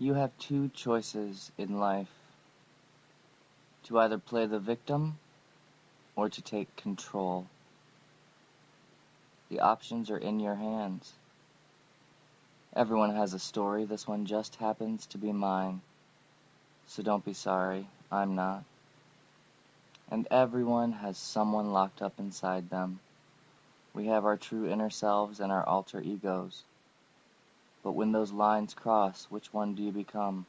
You have two choices in life: to either play the victim or to take control. The options are in your hands. Everyone has a story. This one just happens to be mine. So don't be sorry, I'm not. And everyone has someone locked up inside them. We have our true inner selves and our alter egos. But when those lines cross, which one do you become?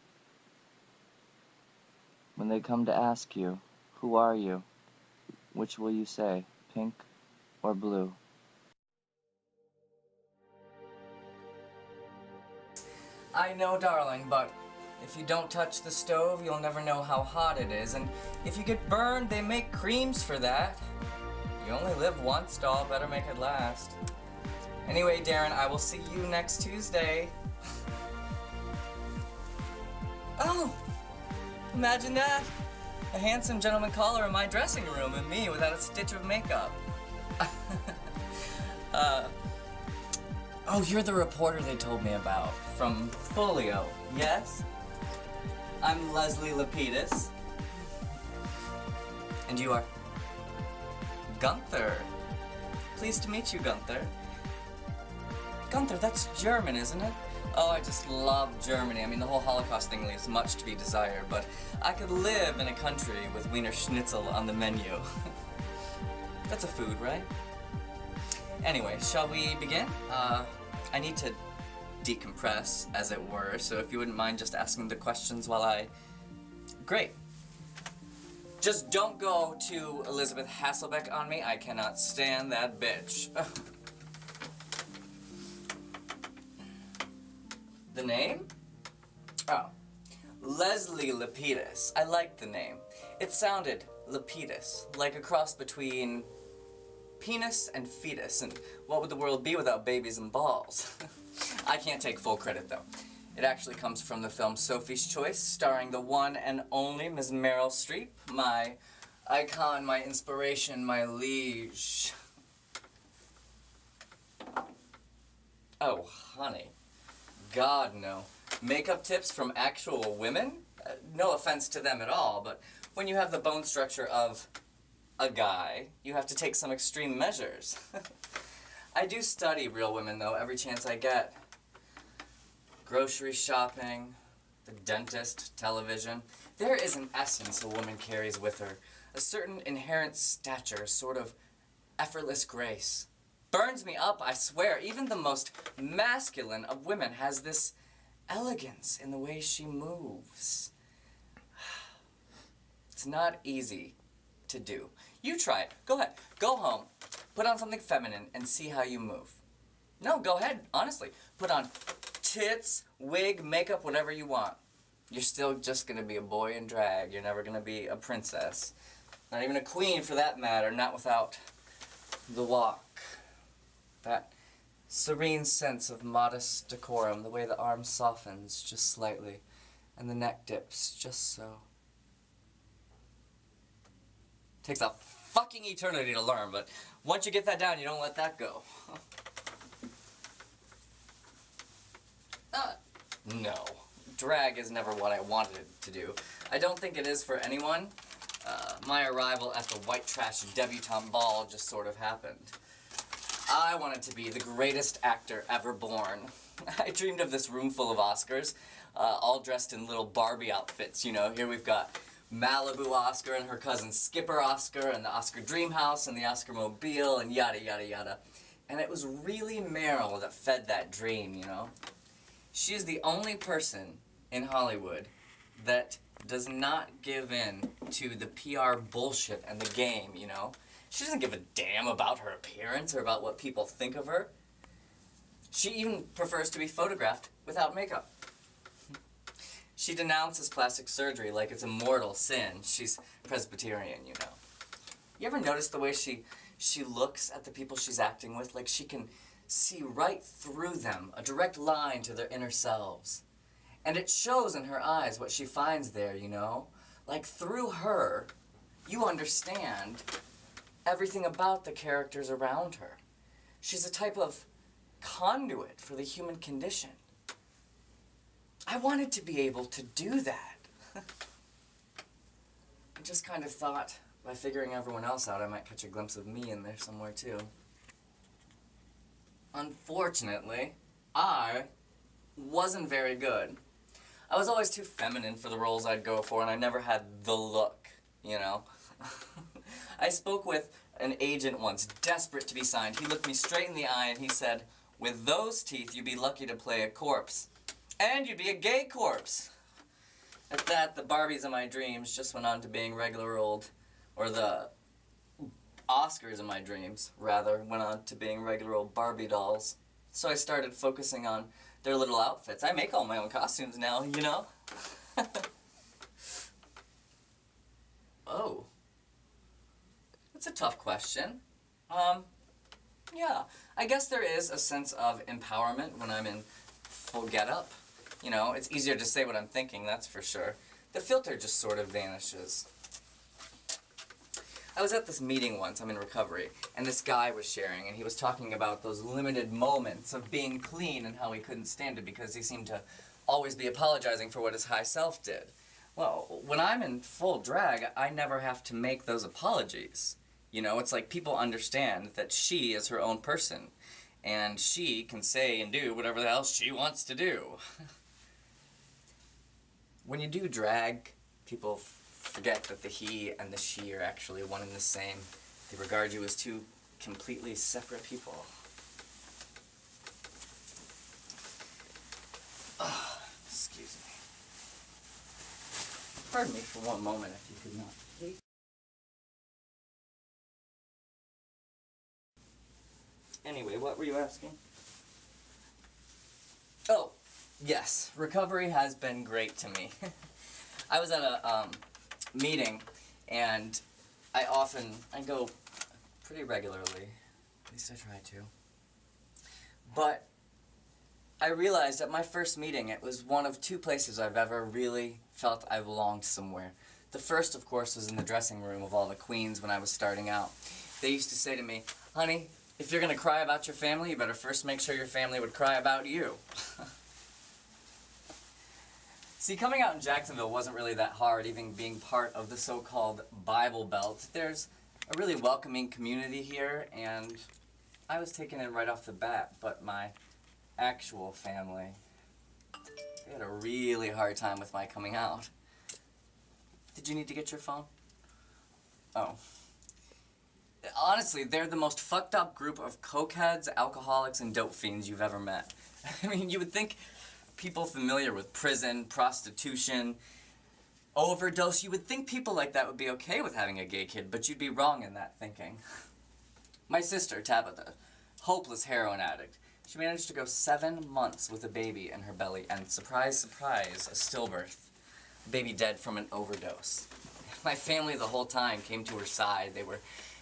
When they come to ask you, who are you? Which will you say, pink or blue? I know, darling, but if you don't touch the stove, you'll never know how hot it is, and if you get burned, they make creams for that. You only live once, doll, better make it last. Anyway, Darren, I will see you next Tuesday. Oh, imagine that. A handsome gentleman caller in my dressing room and me without a stitch of makeup. Oh, you're the reporter they told me about from Folio, yes? I'm Leslie Lapidus. And you are? Gunther. Pleased to meet you, Gunther. Gunther, that's German, isn't it? Oh, I just love Germany. I mean, the whole Holocaust thing leaves much to be desired, but I could live in a country with Wiener Schnitzel on the menu. That's a food, right? Anyway, shall we begin? I need to decompress, as it were, so if you wouldn't mind just asking the questions while I... Great. Just don't go to Elizabeth Hasselbeck on me. I cannot stand that bitch. The name? Oh. Leslie Lapidus. I liked the name. It sounded Lapidus, like a cross between penis and fetus, and what would the world be without babies and balls? I can't take full credit, though. It actually comes from the film Sophie's Choice, starring the one and only Ms. Meryl Streep, my icon, my inspiration, my liege. Oh, honey. God, no. Makeup tips from actual women? No offense to them at all, but when you have the bone structure of a guy, you have to take some extreme measures. I do study real women, though, every chance I get. Grocery shopping, the dentist, television. There is an essence a woman carries with her, a certain inherent stature, sort of effortless grace. Burns me up, I swear. Even the most masculine of women has this elegance in the way she moves. It's not easy to do. You try it. Go ahead. Go home. Put on something feminine and see how you move. No, go ahead. Honestly. Put on tits, wig, makeup, whatever you want. You're still just going to be a boy in drag. You're never going to be a princess. Not even a queen, for that matter. Not without the walk. That serene sense of modest decorum. The way the arm softens just slightly. And the neck dips just so. Takes a fucking eternity to learn, but once you get that down, you don't let that go. No. Drag is never what I wanted it to do. I don't think it is for anyone. My arrival at the White Trash Debutante Ball just sort of happened. I wanted to be the greatest actor ever born. I dreamed of this room full of Oscars, all dressed in little Barbie outfits, you know. Here we've got Malibu Oscar and her cousin Skipper Oscar and the Oscar Dreamhouse and the Oscar Mobile and yada yada yada. And it was really Meryl that fed that dream, you know. She's the only person in Hollywood that does not give in to the PR bullshit and the game, you know. She doesn't give a damn about her appearance or about what people think of her. She even prefers to be photographed without makeup. She denounces plastic surgery like it's a mortal sin. She's Presbyterian, you know. You ever notice the way she looks at the people she's acting with? Like she can see right through them, a direct line to their inner selves. And it shows in her eyes what she finds there, you know? Like through her, you understand everything about the characters around her. She's a type of conduit for the human condition. I wanted to be able to do that. I just kind of thought by figuring everyone else out, I might catch a glimpse of me in there somewhere too. Unfortunately, I wasn't very good. I was always too feminine for the roles I'd go for, and I never had the look, you know? I spoke with an agent once, desperate to be signed. He looked me straight in the eye and he said, "With those teeth, you'd be lucky to play a corpse. And you'd be a gay corpse." At that, the Barbies of my dreams just went on to being regular old, or the Oscars of my dreams, rather, went on to being regular old Barbie dolls. So I started focusing on their little outfits. I make all my own costumes now, you know? Oh. That's a tough question. Yeah. I guess there is a sense of empowerment when I'm in full getup. You know, it's easier to say what I'm thinking, that's for sure. The filter just sort of vanishes. I was at this meeting once, I'm in recovery, and this guy was sharing, and he was talking about those limited moments of being clean and how he couldn't stand it because he seemed to always be apologizing for what his high self did. Well, when I'm in full drag, I never have to make those apologies. You know, it's like people understand that she is her own person, and she can say and do whatever the hell she wants to do. When you do drag, people forget that the he and the she are actually one and the same. They regard you as two completely separate people. Oh, excuse me. Pardon me for one moment if you could not. Anyway, what were you asking? Oh, yes. Recovery has been great to me. I was at a meeting, and I go pretty regularly. At least I try to. But I realized at my first meeting, it was one of two places I've ever really felt I belonged somewhere. The first, of course, was in the dressing room of all the queens when I was starting out. They used to say to me, "Honey, if you're going to cry about your family, you better first make sure your family would cry about you." See, coming out in Jacksonville wasn't really that hard, even being part of the so-called Bible Belt. There's a really welcoming community here, and I was taken in right off the bat, but my actual family, they had a really hard time with my coming out. Did you need to get your phone? Oh. Honestly, they're the most fucked up group of cokeheads, alcoholics, and dope fiends you've ever met. I mean, you would think people familiar with prison, prostitution, overdose, you would think people like that would be okay with having a gay kid, but you'd be wrong in that thinking. My sister, Tabitha, hopeless heroin addict. She managed to go 7 months with a baby in her belly, and surprise, surprise, a stillbirth. Baby dead from an overdose. My family the whole time came to her side. They were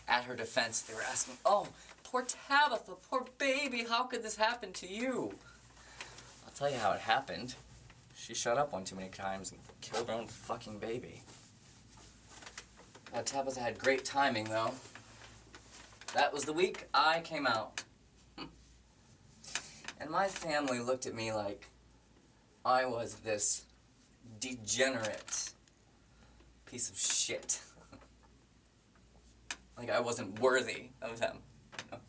at her defense. They were asking, "Oh, poor Tabitha, poor baby, how could this happen to you?" I'll tell you how it happened. She shut up one too many times and killed her own fucking baby. Tabitha had great timing, though. That was the week I came out. And my family looked at me like I was this degenerate piece of shit. Like I wasn't worthy of them. You know?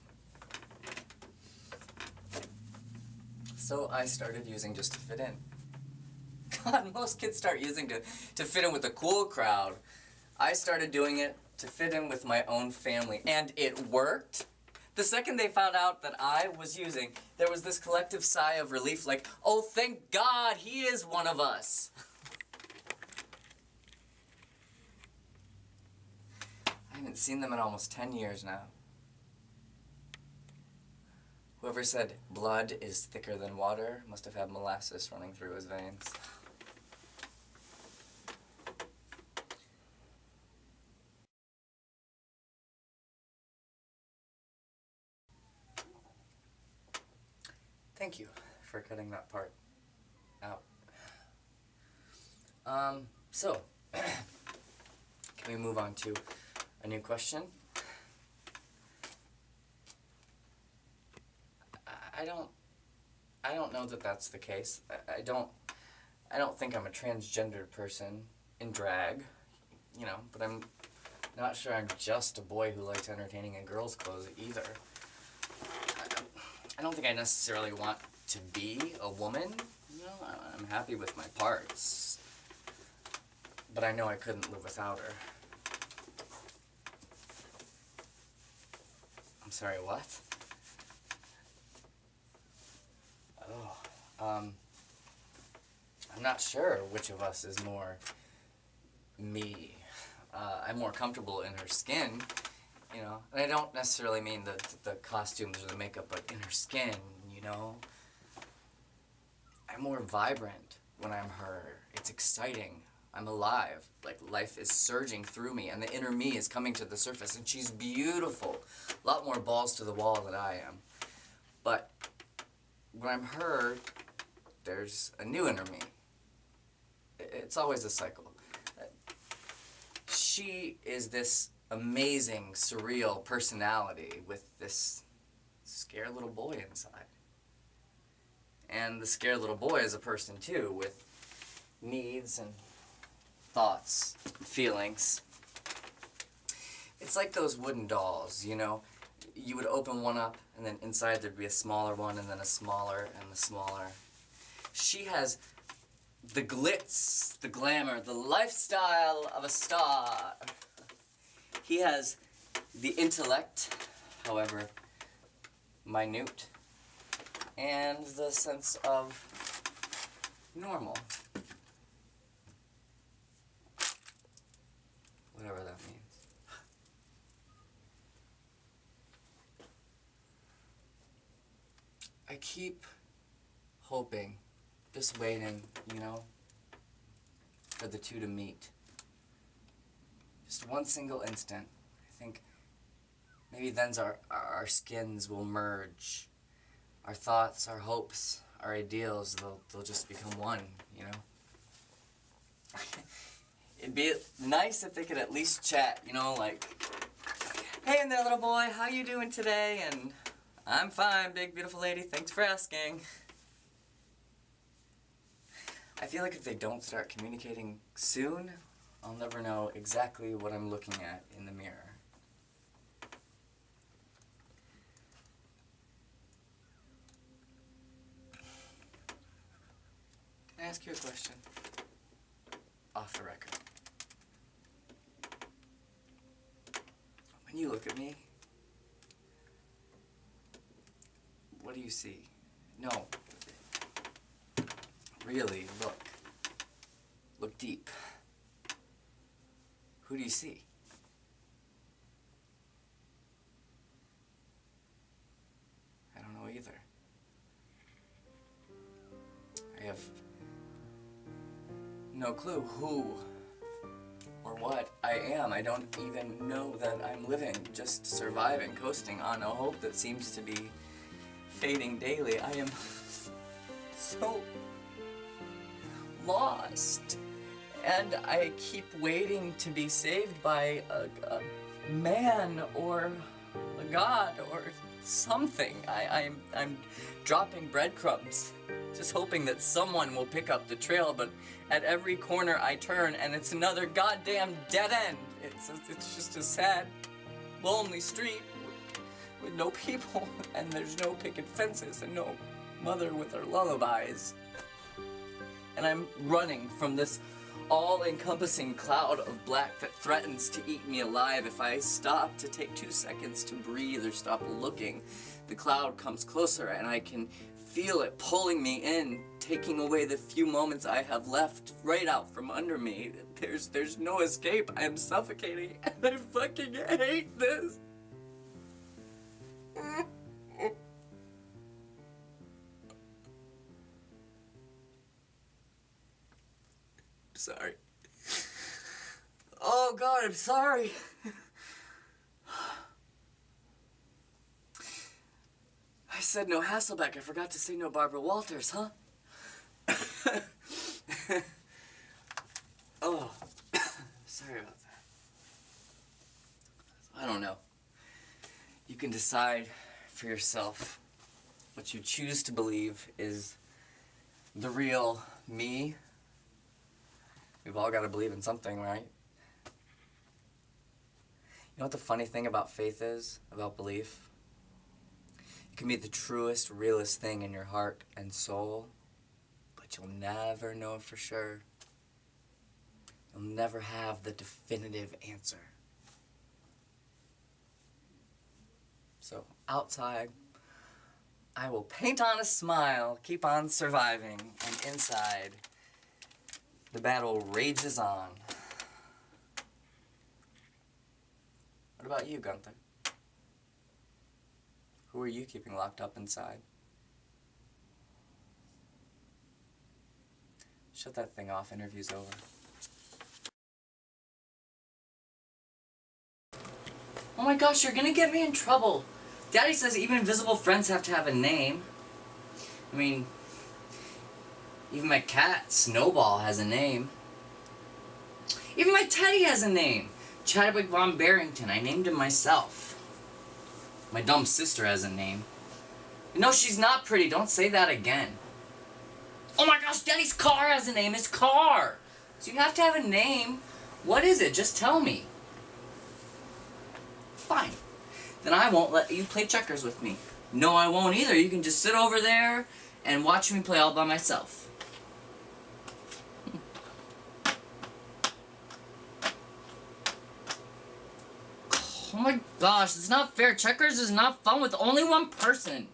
So I started using just to fit in. God, most kids start using to fit in with the cool crowd. I started doing it to fit in with my own family, and it worked. The second they found out that I was using, there was this collective sigh of relief like, "Oh, thank God, he is one of us." I haven't seen them in almost 10 years now. Whoever said blood is thicker than water must have had molasses running through his veins. Thank you for cutting that part out. So, can we move on to a new question? I don't know that that's the case. I don't I don't think I'm a transgendered person in drag, you know, but I'm not sure I'm just a boy who likes entertaining in girls' clothes either. I don't think I necessarily want to be a woman, you know, I'm happy with my parts, but I know I couldn't live without her. I'm sorry, what? Oh, I'm not sure which of us is more me. I'm more comfortable in her skin, you know, and I don't necessarily mean the costumes or the makeup, but in her skin, you know. I'm more vibrant when I'm her. It's exciting. I'm alive. Like, life is surging through me, and the inner me is coming to the surface, and she's beautiful. A lot more balls to the wall than I am. But when I'm her, there's a new inner me. It's always a cycle. She is this amazing, surreal personality with this scared little boy inside. And the scared little boy is a person too, with needs and thoughts, feelings. It's like those wooden dolls, you know? You would open one up, and then inside there'd be a smaller one, and then a smaller, and a smaller. She has the glitz, the glamour, the lifestyle of a star. He has the intellect, however minute, and the sense of normal. Whatever that means. I keep hoping, just waiting, you know, for the two to meet. Just one single instant. I think maybe then our skins will merge. Our thoughts, our hopes, our ideals, they'll just become one, you know? It'd be nice if they could at least chat, you know, like, hey in there, little boy, how you doing today? And I'm fine, big beautiful lady, thanks for asking. I feel like if they don't start communicating soon, I'll never know exactly what I'm looking at in the mirror. Can I ask you a question? Off the record. When you look at me, what do you see? No. Really, look. Look deep. Who do you see? I don't know either. I have no clue who or what I am. I don't even know that I'm living, just surviving, coasting on a hope that seems to be fading daily. I am so lost, and I keep waiting to be saved by a man or a god or something. I'm dropping breadcrumbs, just hoping that someone will pick up the trail, but at every corner I turn and it's another goddamn dead end. It's just a sad, lonely street with no people, and there's no picket fences and no mother with her lullabies. And I'm running from this all-encompassing cloud of black that threatens to eat me alive if I stop to take 2 seconds to breathe or stop looking. The cloud comes closer and I can feel it pulling me in, taking away the few moments I have left right out from under me. There's no escape. I am suffocating and I fucking hate this. Sorry. Oh God, I'm sorry. I said no Hasselbeck. I forgot to say no Barbara Walters, huh? Oh, sorry about that. I don't know. You can decide for yourself what you choose to believe is the real me We've all got to believe in something, right? You know what the funny thing about faith is? About belief? It can be the truest, realest thing in your heart and soul, but you'll never know for sure. You'll never have the definitive answer. So, outside, I will paint on a smile, keep on surviving, and inside, the battle rages on. What about you, Gunther? Who are you keeping locked up inside? Shut that thing off, interview's over. Oh my gosh, you're gonna get me in trouble. Daddy says even invisible friends have to have a name. I mean, even my cat, Snowball, has a name. Even my teddy has a name. Chadwick Von Barrington. I named him myself. My dumb sister has a name. No, she's not pretty. Don't say that again. Oh my gosh, Daddy's car has a name. His car. So you have to have a name. What is it? Just tell me. Fine. Then I won't let you play checkers with me. No, I won't either. You can just sit over there and watch me play all by myself. Oh my gosh, it's not fair. Checkers is not fun with only one person.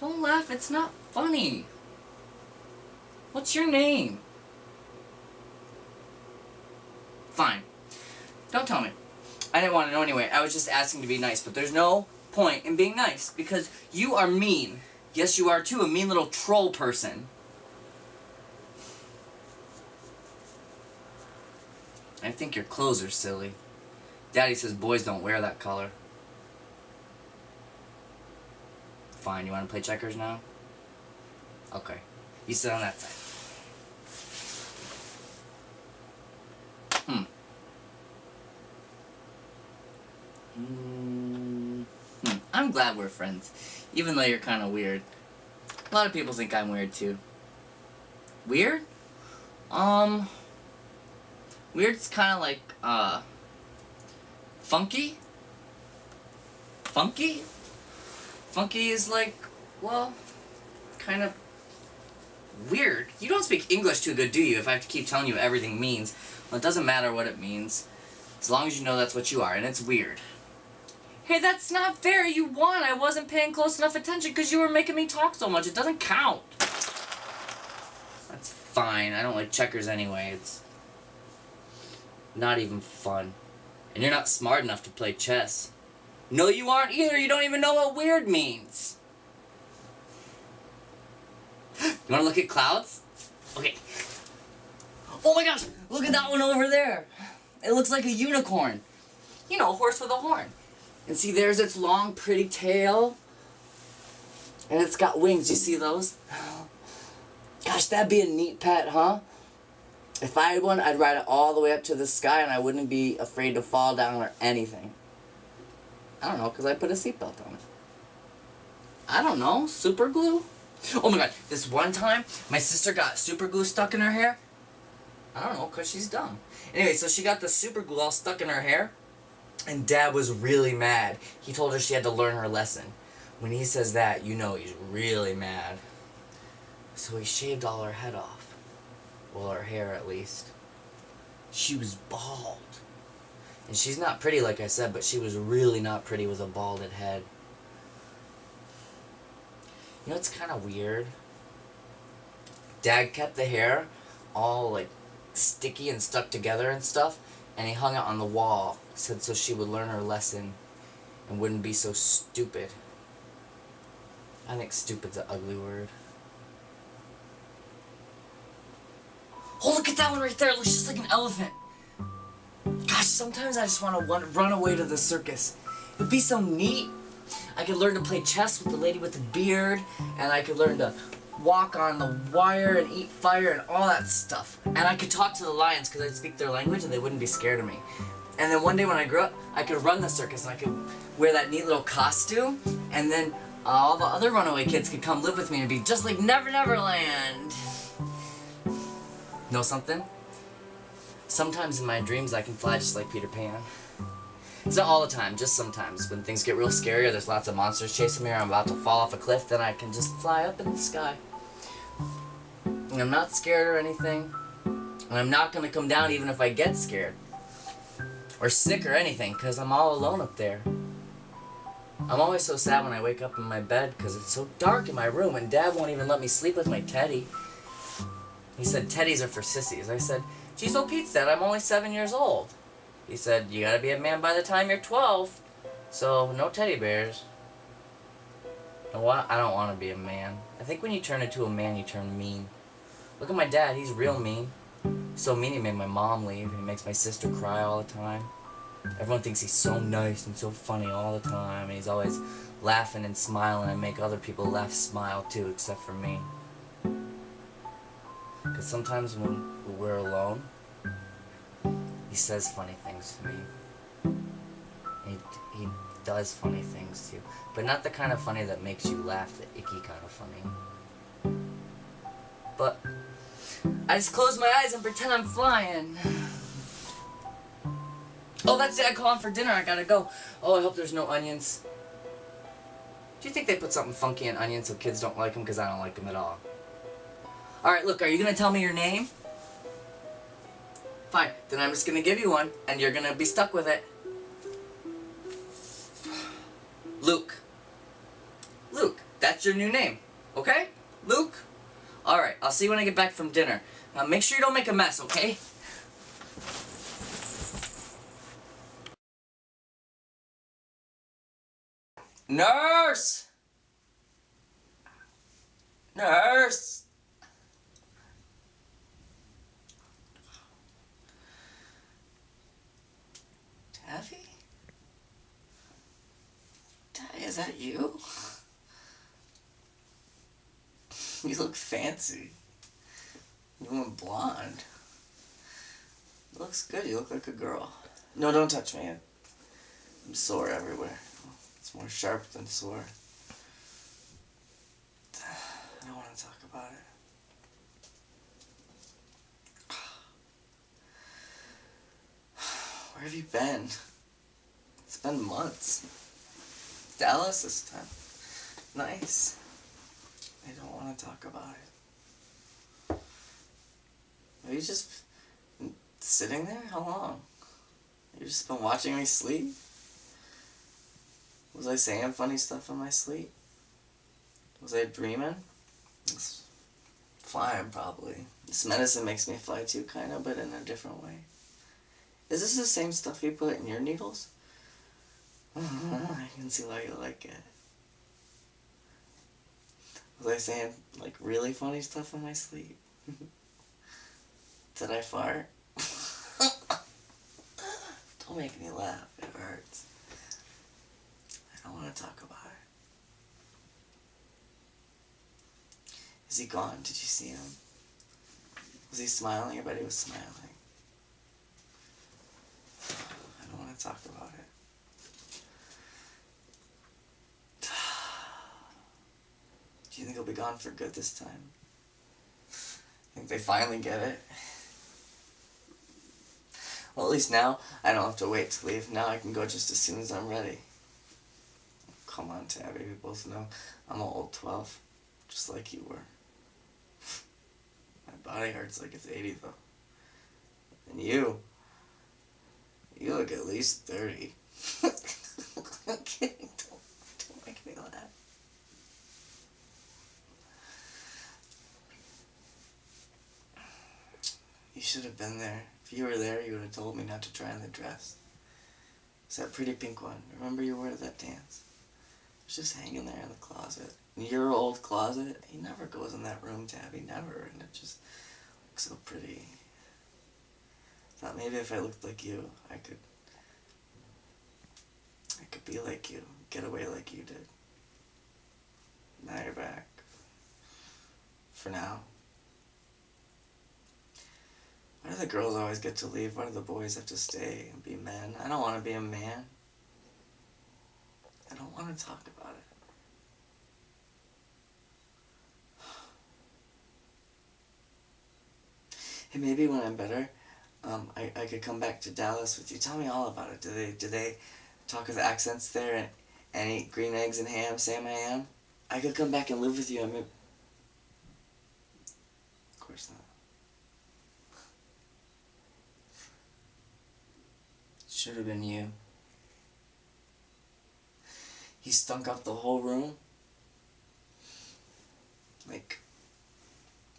Don't laugh, it's not funny. What's your name? Fine. Don't tell me. I didn't want to know anyway. I was just asking to be nice, but there's no point in being nice because you are mean. Yes, you are too, a mean little troll person. I think your clothes are silly. Daddy says boys don't wear that color. Fine, you want to play checkers now? Okay. You sit on that side. I'm glad we're friends, even though you're kind of weird. A lot of people think I'm weird too. Weird? Weird's kind of like, funky? Funky? Funky is like, well, kind of weird. You don't speak English too good, do you, if I have to keep telling you what everything means? Well, it doesn't matter what it means, as long as you know that's what you are, and it's weird. Hey, that's not fair. You won. I wasn't paying close enough attention because you were making me talk so much. It doesn't count. That's fine. I don't like checkers anyway. It's not even fun. And you're not smart enough to play chess. No, you aren't either. You don't even know what weird means. You want to look at clouds? Okay. Oh my gosh, look at that one over there. It looks like a unicorn. You know, a horse with a horn. And see, there's its long, pretty tail. And it's got wings. You see those? Gosh, that'd be a neat pet, huh? If I had one, I'd ride it all the way up to the sky and I wouldn't be afraid to fall down or anything. I don't know, because I put a seatbelt on it. I don't know, super glue? Oh my god, this one time, my sister got super glue stuck in her hair. I don't know, because she's dumb. Anyway, so she got the super glue all stuck in her hair. And Dad was really mad. He told her she had to learn her lesson. When he says that, you know he's really mad. So he shaved all her head off. Well, her hair at least. She was bald. And she's not pretty, like I said, but she was really not pretty with a balded head. You know what's kind of weird? Dad kept the hair all, like, sticky and stuck together and stuff, and he hung it on the wall, said so she would learn her lesson and wouldn't be so stupid. I think stupid's an ugly word. Oh, look at that one right there. It looks just like an elephant. Gosh, sometimes I just want to run away to the circus. It'd be so neat. I could learn to play chess with the lady with the beard, and I could learn to walk on the wire and eat fire and all that stuff. And I could talk to the lions because I'd speak their language and they wouldn't be scared of me. And then one day when I grew up, I could run the circus and I could wear that neat little costume, and then all the other runaway kids could come live with me and be just like Never Never Land. Know something? Sometimes in my dreams I can fly just like Peter Pan. It's not all the time, just sometimes. When things get real scary or there's lots of monsters chasing me or I'm about to fall off a cliff, then I can just fly up in the sky. And I'm not scared or anything. And I'm not going to come down even if I get scared. Or sick or anything, because I'm all alone up there. I'm always so sad when I wake up in my bed because it's so dark in my room and Dad won't even let me sleep with my teddy. He said teddies are for sissies. I said, geez, oh Pete's Dad, I'm only 7 years old. He said, you gotta be a man by the time you're 12. So, no teddy bears. No, I don't want to be a man. I think when you turn into a man, you turn mean. Look at my dad, he's real mean. So mean he made my mom leave, and he makes my sister cry all the time. Everyone thinks he's so nice and so funny all the time, and he's always laughing and smiling and make other people laugh, smile too, except for me. Because sometimes when we're alone, he says funny things to me. He does funny things too, but not the kind of funny that makes you laugh, the icky kind of funny. But I just close my eyes and pretend I'm flying. Oh, that's Dad calling for dinner. I gotta go. Oh, I hope there's no onions. Do you think they put something funky in onions so kids don't like them? Because I don't like them at all. Alright, look, are you gonna tell me your name? Fine, then I'm just gonna give you one, and you're gonna be stuck with it. Luke. Luke, that's your new name. Okay? Luke? Alright, I'll see you when I get back from dinner. Make sure you don't make a mess, okay? Nurse! Nurse! Taffy? Taffy, is that you? You look fancy. You went blonde. It looks good. You look like a girl. No, don't touch me. I'm sore everywhere. It's more sharp than sore. I don't want to talk about it. Where have you been? It's been months. Dallas this time. Nice. I don't want to talk about it. Have you just been sitting there? How long? You just been watching me sleep? Was I saying funny stuff in my sleep? Was I dreaming? It's flying, probably. This medicine makes me fly too, kind of, but in a different way. Is this the same stuff you put in your needles? I can see why you like it. Was I saying, like, really funny stuff in my sleep? Did I fart? Don't make me laugh. It hurts. I don't want to talk about it. Is he gone? Did you see him? Was he smiling? I bet he was smiling. I don't want to talk about it. Do you think he'll be gone for good this time? Think they finally get it? Well, at least now I don't have to wait to leave. Now I can go just as soon as I'm ready. Come on, Tabby. We both know I'm an old 12, just like you were. My body hurts like it's 80, though. And you look at least 30. I'm kidding. Don't make me laugh. You should have been there. If you were there, you would have told me not to try on the dress. It's that pretty pink one. Remember you wore to that dance? It was just hanging there in the closet. In your old closet. He never goes in that room, Tabby. Never. And it just looks so pretty. Thought maybe if I looked like you, I could be like you. Get away like you did. Now you're back. For now. Why do the girls always get to leave? Why do the boys have to stay and be men? I don't want to be a man. I don't want to talk about it. Hey, maybe when I'm better, I could come back to Dallas with you. Tell me all about it. Do they talk with accents there and eat green eggs and ham, Sam I am? I could come back and live with you. I mean, of course not. Should have been you. He stunk up the whole room. Like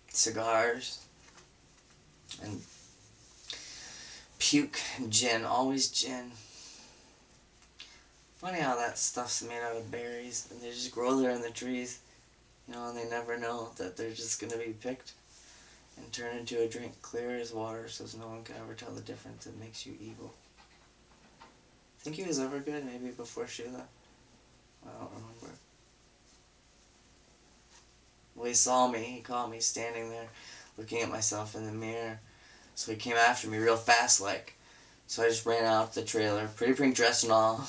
cigars and puke and gin. Always gin. Funny how that stuff's made out of berries and they just grow there in the trees, you know, and they never know that they're just gonna be picked and turned into a drink clear as water so no one can ever tell the difference. It makes you evil. Think he was ever good? Maybe before Sheila? I don't remember. Well, he saw me. He caught me standing there looking at myself in the mirror. So he came after me real fast like. So I just ran out the trailer. Pretty pink dress and all.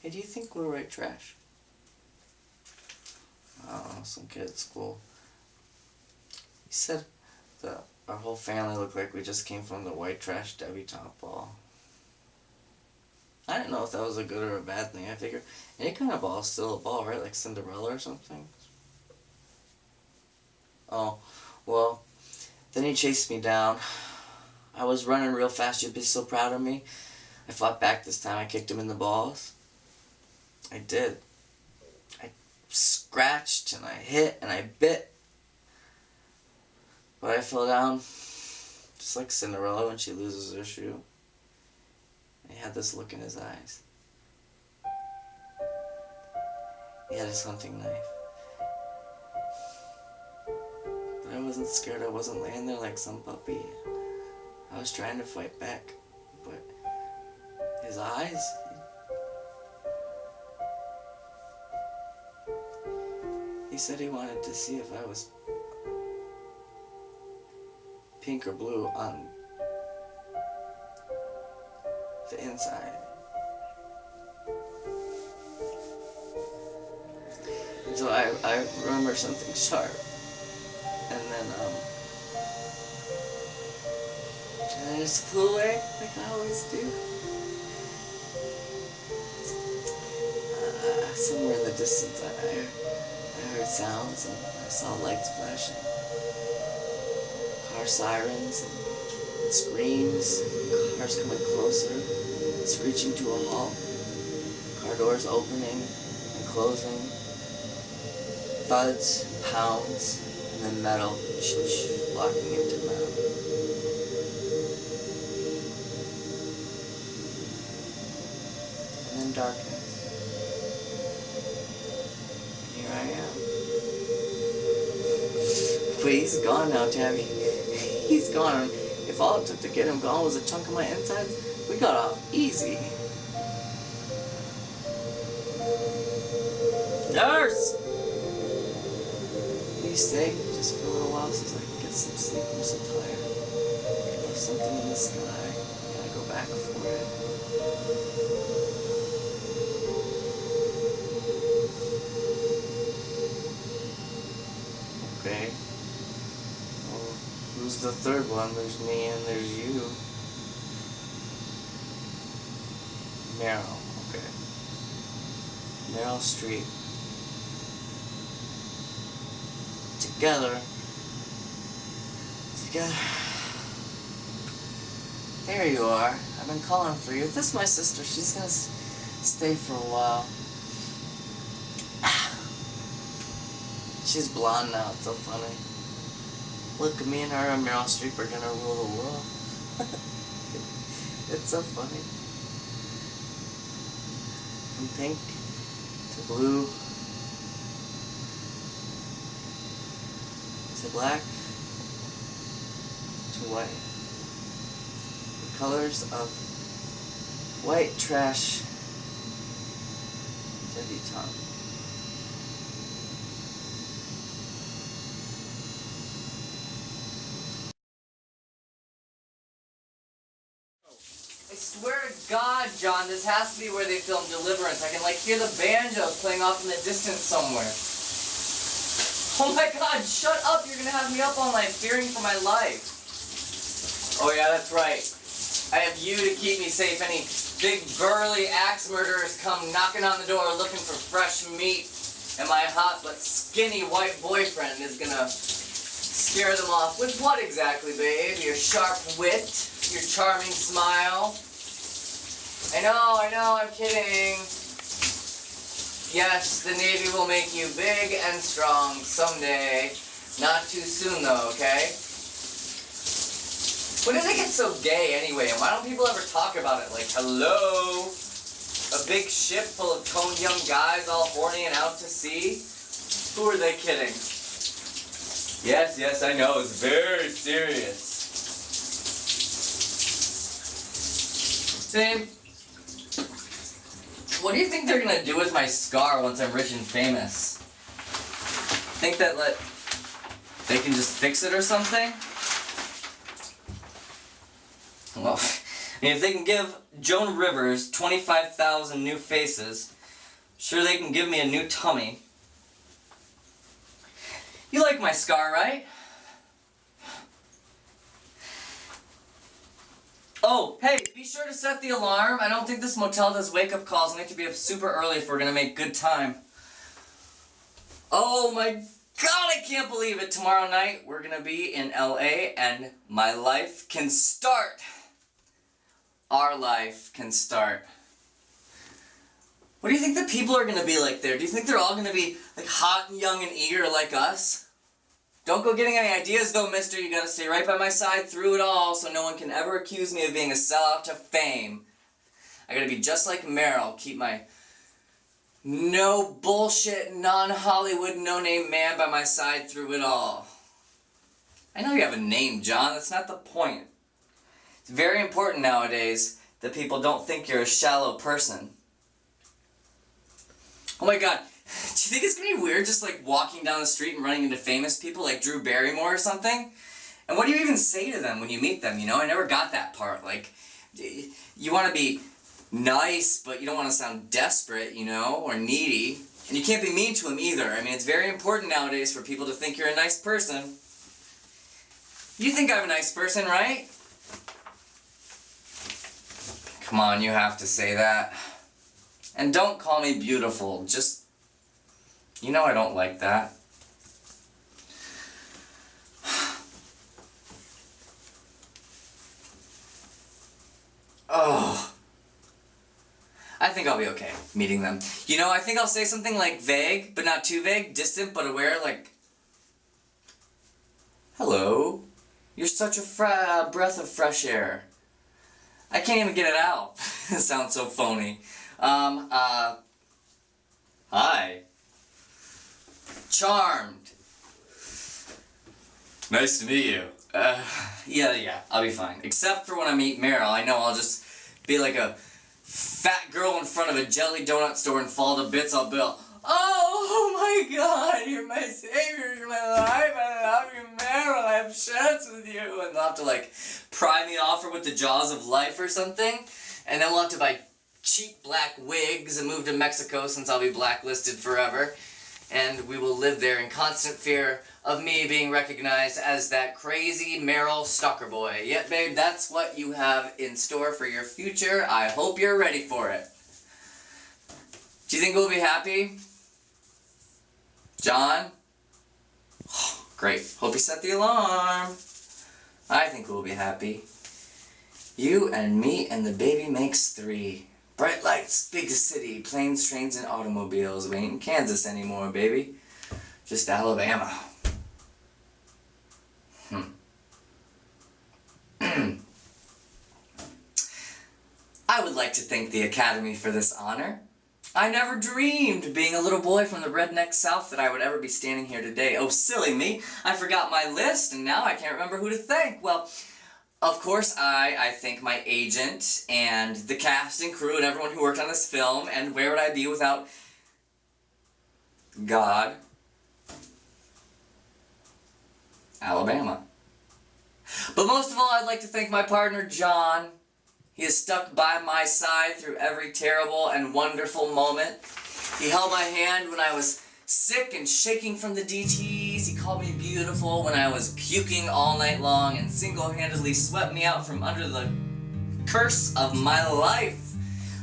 Hey, do you think we're white trash? I don't know, some kid at school. He said that our whole family looked like we just came from the White Trash Debutante Ball. I didn't know if that was a good or a bad thing. I figured any kind of ball is still a ball, right? Like Cinderella or something. Oh, well, then he chased me down. I was running real fast. You'd be so proud of me. I fought back this time. I kicked him in the balls. I did. I scratched and I hit and I bit. But I fell down just like Cinderella when she loses her shoe. And he had this look in his eyes. He had his hunting knife. But I wasn't scared. I wasn't laying there like some puppy. I was trying to fight back. But his eyes... He said he wanted to see if I was pink or blue on the inside. And so I remember something sharp. And then I just flew away like I always do. Somewhere in the distance I heard sounds and I saw lights flashing. Car sirens and screams, cars coming closer, screeching to a halt, car doors opening and closing, thuds, pounds, and then metal locking into metal. And then darkness. And here I am. But he's gone now, Tabby. He's gone. If all it took to get him gone was a chunk of my insides, we got off easy. Nurse! Will you stay just for a little while so I can get some sleep? I'm so tired. There's something in the sky. I gotta go back for it. Okay. Well, who's the third one? There's me and there's you. Meryl. Okay. Meryl Streep. Together. There you are. I've been calling for you. This is my sister. She's gonna stay for a while. She's blonde now. It's so funny. Look, me and her and Meryl Streep are gonna rule the world. It's so funny. From pink to blue to black to white. The colors of white trash debutante. I swear to God, John, this has to be where they filmed Deliverance. I can, like, hear the banjos playing off in the distance somewhere. Oh my god, shut up! You're gonna have me up all night fearing for my life. Oh yeah, that's right. I have you to keep me safe. Any big burly axe murderers come knocking on the door looking for fresh meat, and my hot but skinny white boyfriend is gonna scare them off. With what exactly, babe? Your sharp wit? Your charming smile? I know, I'm kidding. Yes, the Navy will make you big and strong someday. Not too soon though, okay? When did it get so gay anyway? And why don't people ever talk about it? Like, hello? A big ship full of toned young guys all horny and out to sea? Who are they kidding? Yes, I know. It's very serious. Babe, what do you think they're gonna do with my scar once I'm rich and famous? Think that they can just fix it or something? Well, I mean, if they can give Joan Rivers 25,000 new faces, sure they can give me a new tummy. You like my scar, right? Oh, hey, be sure to set the alarm. I don't think this motel does wake-up calls. I need to be up super early if we're gonna make good time. Oh my god, I can't believe it. Tomorrow night, we're gonna be in LA and my life can start. Our life can start. What do you think the people are gonna be like there? Do you think they're all gonna be like hot and young and eager like us? Don't go getting any ideas though, mister. You gotta stay right by my side through it all so no one can ever accuse me of being a sellout to fame. I gotta be just like Meryl. Keep my no bullshit, non-Hollywood, no-name man by my side through it all. I know you have a name, John. That's not the point. It's very important nowadays that people don't think you're a shallow person. Oh my god, do you think it's gonna be weird just like walking down the street and running into famous people like Drew Barrymore or something? And what do you even say to them when you meet them, you know? I never got that part. Like, you want to be nice, but you don't want to sound desperate, you know, or needy. And you can't be mean to them either. I mean, it's very important nowadays for people to think you're a nice person. You think I'm a nice person, right? Come on, you have to say that. And don't call me beautiful. Just, you know I don't like that. Oh. I think I'll be okay meeting them. You know, I think I'll say something like vague, but not too vague, distant but aware, like, hello, you're such a breath of fresh air. I can't even get it out. It sounds so phony. Hi. Charmed. Nice to meet you. Yeah, I'll be fine. Except for when I meet Meryl, I know I'll just be like a fat girl in front of a jelly donut store and fall to bits. I'll be all, oh my god, you're my savior, you're my life, I love you, Meryl, I have chance with you. And they'll have to like pry me off her with the jaws of life or something. And then we'll have to buy cheap black wigs and move to Mexico since I'll be blacklisted forever. And we will live there in constant fear of me being recognized as that crazy Meryl stalker boy. Yep, babe, that's what you have in store for your future. I hope you're ready for it. Do you think we'll be happy? John? Oh, great. Hope you set the alarm. I think we'll be happy. You and me and the baby makes 3. Bright lights, big city, planes, trains, and automobiles. We ain't in Kansas anymore, baby. Just Alabama. I would like to thank the Academy for this honor. I never dreamed, being a little boy from the redneck South, that I would ever be standing here today. Oh, silly me. I forgot my list, and now I can't remember who to thank. Well, of course, I thank my agent, and the cast and crew, and everyone who worked on this film, and where would I be without God? Alabama. But most of all, I'd like to thank my partner, John. He has stuck by my side through every terrible and wonderful moment. He held my hand when I was sick and shaking from the DTs. He called me beautiful when I was puking all night long and single-handedly swept me out from under the curse of my life.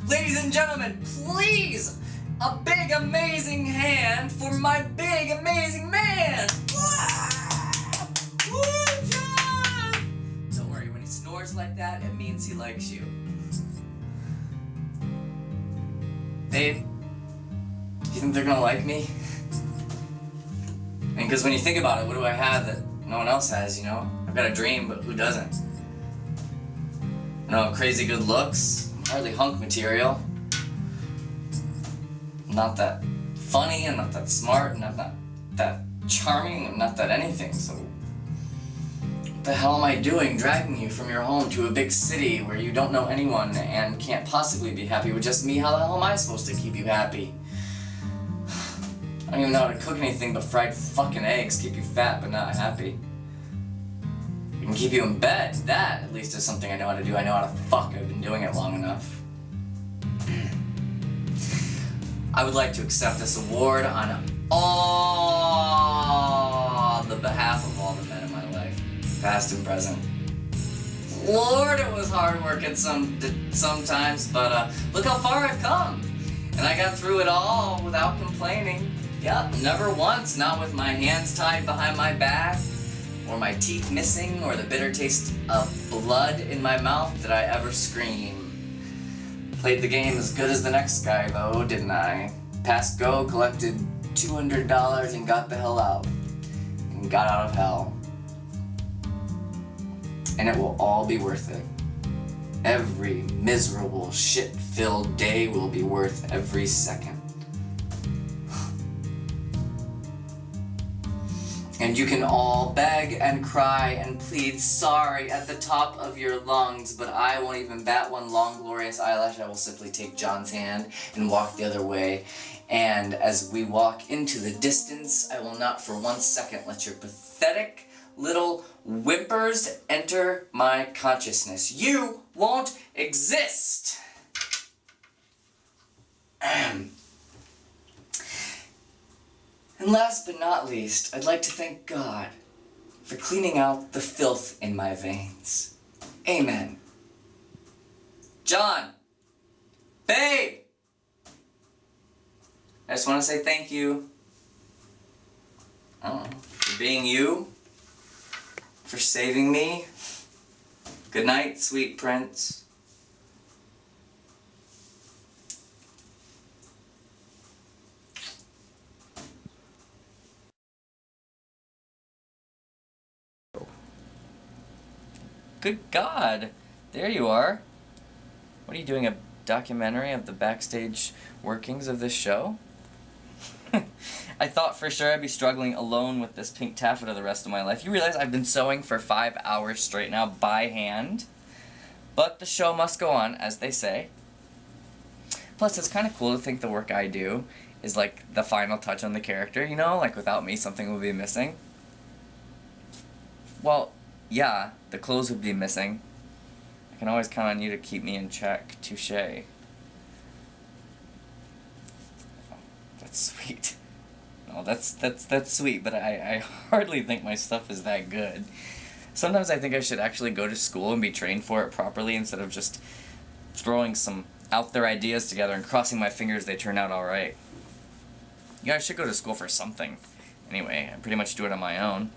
Ladies and gentlemen, please, a big amazing hand for my big amazing man. Woo, John! Don't worry, when he snores like that, it means he likes you. Babe, do you think they're gonna like me? I mean, because when you think about it, what do I have that no one else has, you know? I've got a dream, but who doesn't? I don't have crazy good looks, I'm hardly hunk material. I'm not that funny, I'm not that smart, and I'm not that charming, I'm not that anything, so what the hell am I doing dragging you from your home to a big city where you don't know anyone and can't possibly be happy with just me? How the hell am I supposed to keep you happy? I don't even know how to cook anything but fried fucking eggs. Keep you fat but not happy. I can keep you in bed. That, at least, is something I know how to do. I know how to fuck. I've been doing it long enough. I would like to accept this award on all the behalf of all the men in my life, past and present. Lord, it was hard working sometimes, but look how far I've come. And I got through it all without complaining. Yep, never once, not with my hands tied behind my back, or my teeth missing, or the bitter taste of blood in my mouth did I ever scream. Played the game as good as the next guy though, didn't I? Passed go, collected $200 and got the hell out. And got out of hell. And it will all be worth it. Every miserable, shit-filled day will be worth every second. And you can all beg and cry and plead sorry at the top of your lungs, but I won't even bat one long, glorious eyelash. I will simply take John's hand and walk the other way. And as we walk into the distance, I will not for 1 second let your pathetic little whimpers enter my consciousness. You won't exist. And last but not least, I'd like to thank God for cleaning out the filth in my veins. Amen. John! Babe! I just want to say thank you. I don't know, for being you. For saving me. Good night, sweet prince. Good God, there you are. What are you doing, a documentary of the backstage workings of this show? I thought for sure I'd be struggling alone with this pink taffeta the rest of my life. You realize I've been sewing for 5 hours straight now by hand? But the show must go on, as they say. Plus, it's kind of cool to think the work I do is like the final touch on the character, you know? Like without me, something would be missing. Well, yeah, the clothes would be missing. I can always count on you to keep me in check. Touché. Oh, that's sweet. No, that's sweet, but I hardly think my stuff is that good. Sometimes I think I should actually go to school and be trained for it properly instead of just throwing some out there ideas together and crossing my fingers they turn out alright. Yeah, I should go to school for something. Anyway, I pretty much do it on my own.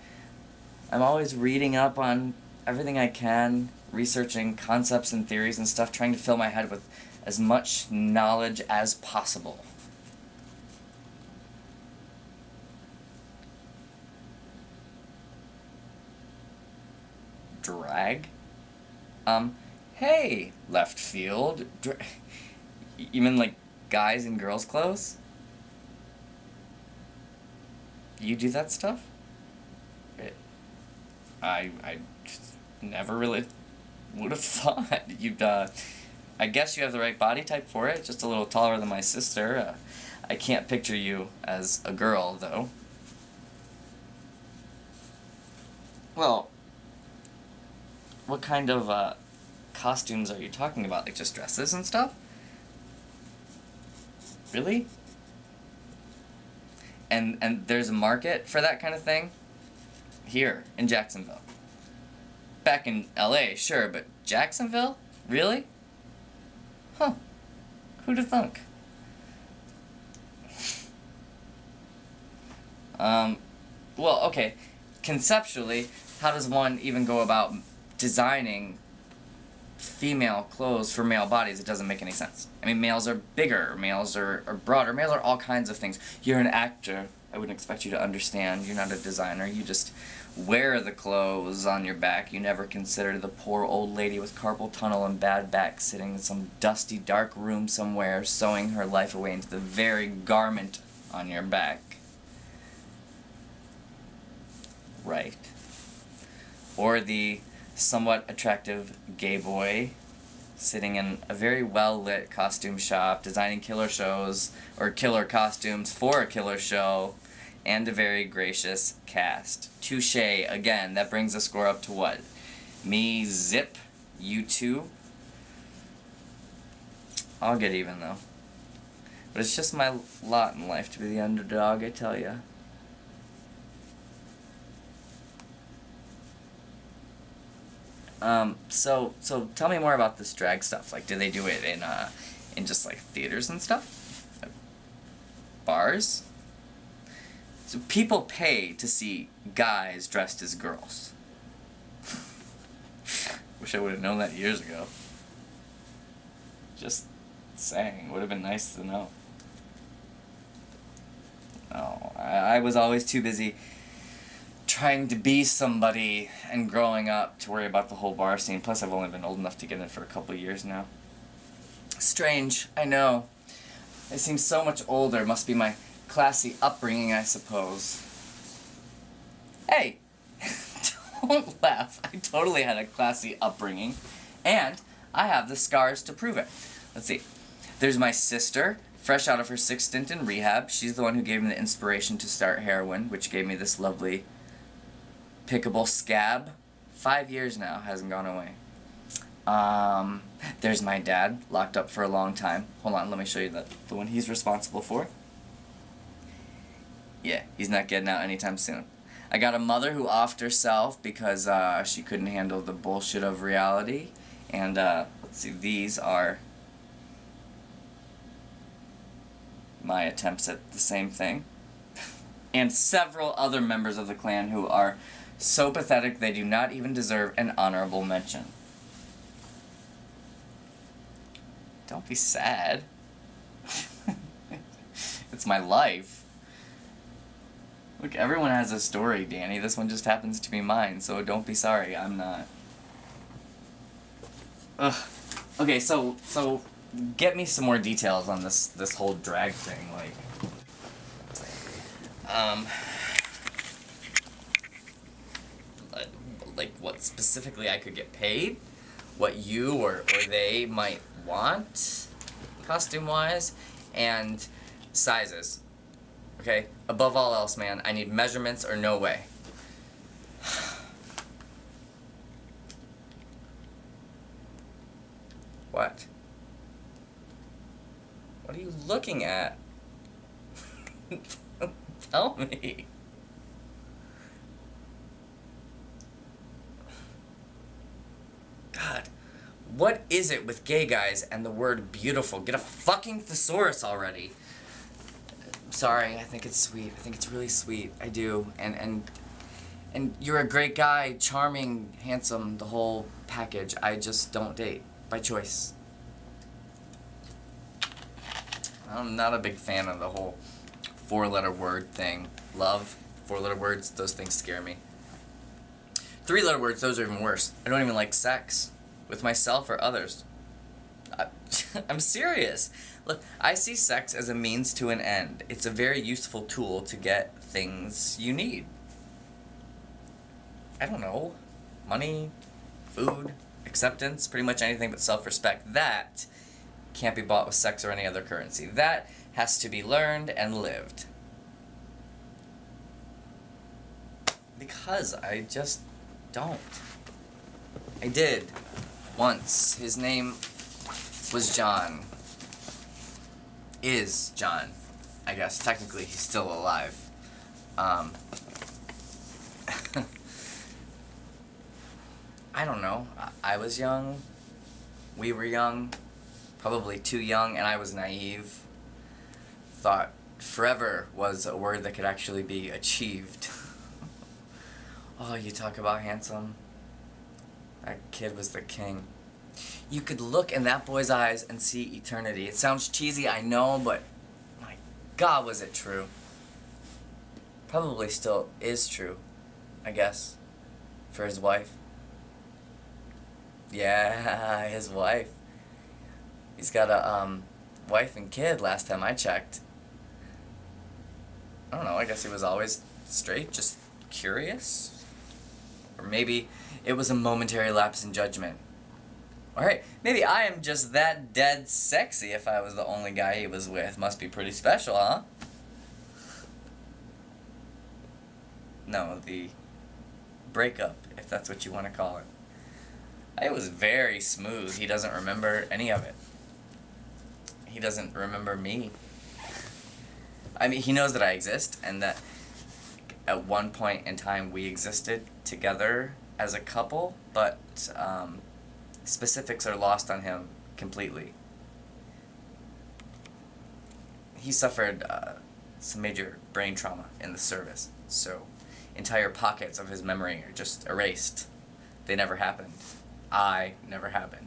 I'm always reading up on everything I can, researching concepts and theories and stuff, trying to fill my head with as much knowledge as possible. Drag? Hey, left field. You mean like guys in girls' clothes? You do that stuff? I just never really would have thought. You'd, I guess you have the right body type for it, just a little taller than my sister. I can't picture you as a girl, though. Well, what kind of, costumes are you talking about? Like just dresses and stuff? Really? and there's a market for that kind of thing here in Jacksonville. Back in LA, sure, but Jacksonville? Really? Huh. Who'da thunk? Well, okay. Conceptually, how does one even go about designing female clothes for male bodies? It doesn't make any sense. I mean, males are bigger, males are broader, males are all kinds of things. You're an actor. I wouldn't expect you to understand. You're not a designer. You just wear the clothes on your back. You never consider the poor old lady with carpal tunnel and bad back sitting in some dusty, dark room somewhere, sewing her life away into the very garment on your back. Right. Or the somewhat attractive gay boy sitting in a very well-lit costume shop, designing killer shows, or killer costumes for a killer show, and a very gracious cast. Touché. Again, that brings the score up to what? Me, zip, you two. I'll get even, though. But it's just my lot in life to be the underdog, I tell ya. So tell me more about this drag stuff. Like, do they do it in just, like, theaters and stuff? Like, bars? So people pay to see guys dressed as girls. Wish I would have known that years ago. Just saying. Would have been nice to know. No, I was always too busy trying to be somebody and growing up to worry about the whole bar scene. Plus, I've only been old enough to get in for a couple years now. Strange, I know. I seem so much older. Must be my classy upbringing, I suppose. Hey! Don't laugh. I totally had a classy upbringing. And I have the scars to prove it. Let's see. There's my sister, fresh out of her 6th stint in rehab. She's the one who gave me the inspiration to start heroin, which gave me this lovely pickable scab. 5 years now, hasn't gone away. There's my dad, locked up for a long time. Hold on, let me show you the one he's responsible for. Yeah, he's not getting out anytime soon. I got a mother who offed herself because she couldn't handle the bullshit of reality. And let's see, these are my attempts at the same thing. And several other members of the clan who are so pathetic they do not even deserve an honorable mention. Don't be sad. It's my life. Look, everyone has a story, Danny. This one just happens to be mine, so don't be sorry, I'm not. Ugh. Okay, so get me some more details on this whole drag thing, like what specifically I could get paid, what you or they might want, costume-wise, and sizes. Okay? Above all else, man, I need measurements or no way. What? What are you looking at? Tell me. God, what is it with gay guys and the word beautiful? Get a fucking thesaurus already. Sorry, I think it's sweet. I think it's really sweet. I do. And you're a great guy, charming, handsome, the whole package. I just don't date by choice. I'm not a big fan of the whole 4-letter word thing. Love, 4-letter words, those things scare me. 3-letter words, those are even worse. I don't even like sex with myself or others. I'm serious. Look, I see sex as a means to an end. It's a very useful tool to get things you need. I don't know. Money, food, acceptance, pretty much anything but self-respect. That can't be bought with sex or any other currency. That has to be learned and lived. Because I just don't. I did. Once. His name was John. Is John. I guess technically he's still alive. I don't know. I was young. We were young. Probably too young, and I was naive. Thought forever was a word that could actually be achieved. Oh, you talk about handsome. That kid was the king. You could look in that boy's eyes and see eternity. It sounds cheesy, I know, but my God, was it true. Probably still is true, I guess, for his wife. Yeah, his wife. He's got a wife and kid last time I checked. I don't know, I guess he was always straight, just curious. Or maybe it was a momentary lapse in judgment. Alright, maybe I am just that dead sexy if I was the only guy he was with. Must be pretty special, huh? No, the breakup, if that's what you want to call it. It was very smooth. He doesn't remember any of it. He doesn't remember me. I mean, he knows that I exist, and that at one point in time we existed together as a couple, but specifics are lost on him completely. He suffered some major brain trauma in the service, so entire pockets of his memory are just erased. They never happened. I never happened.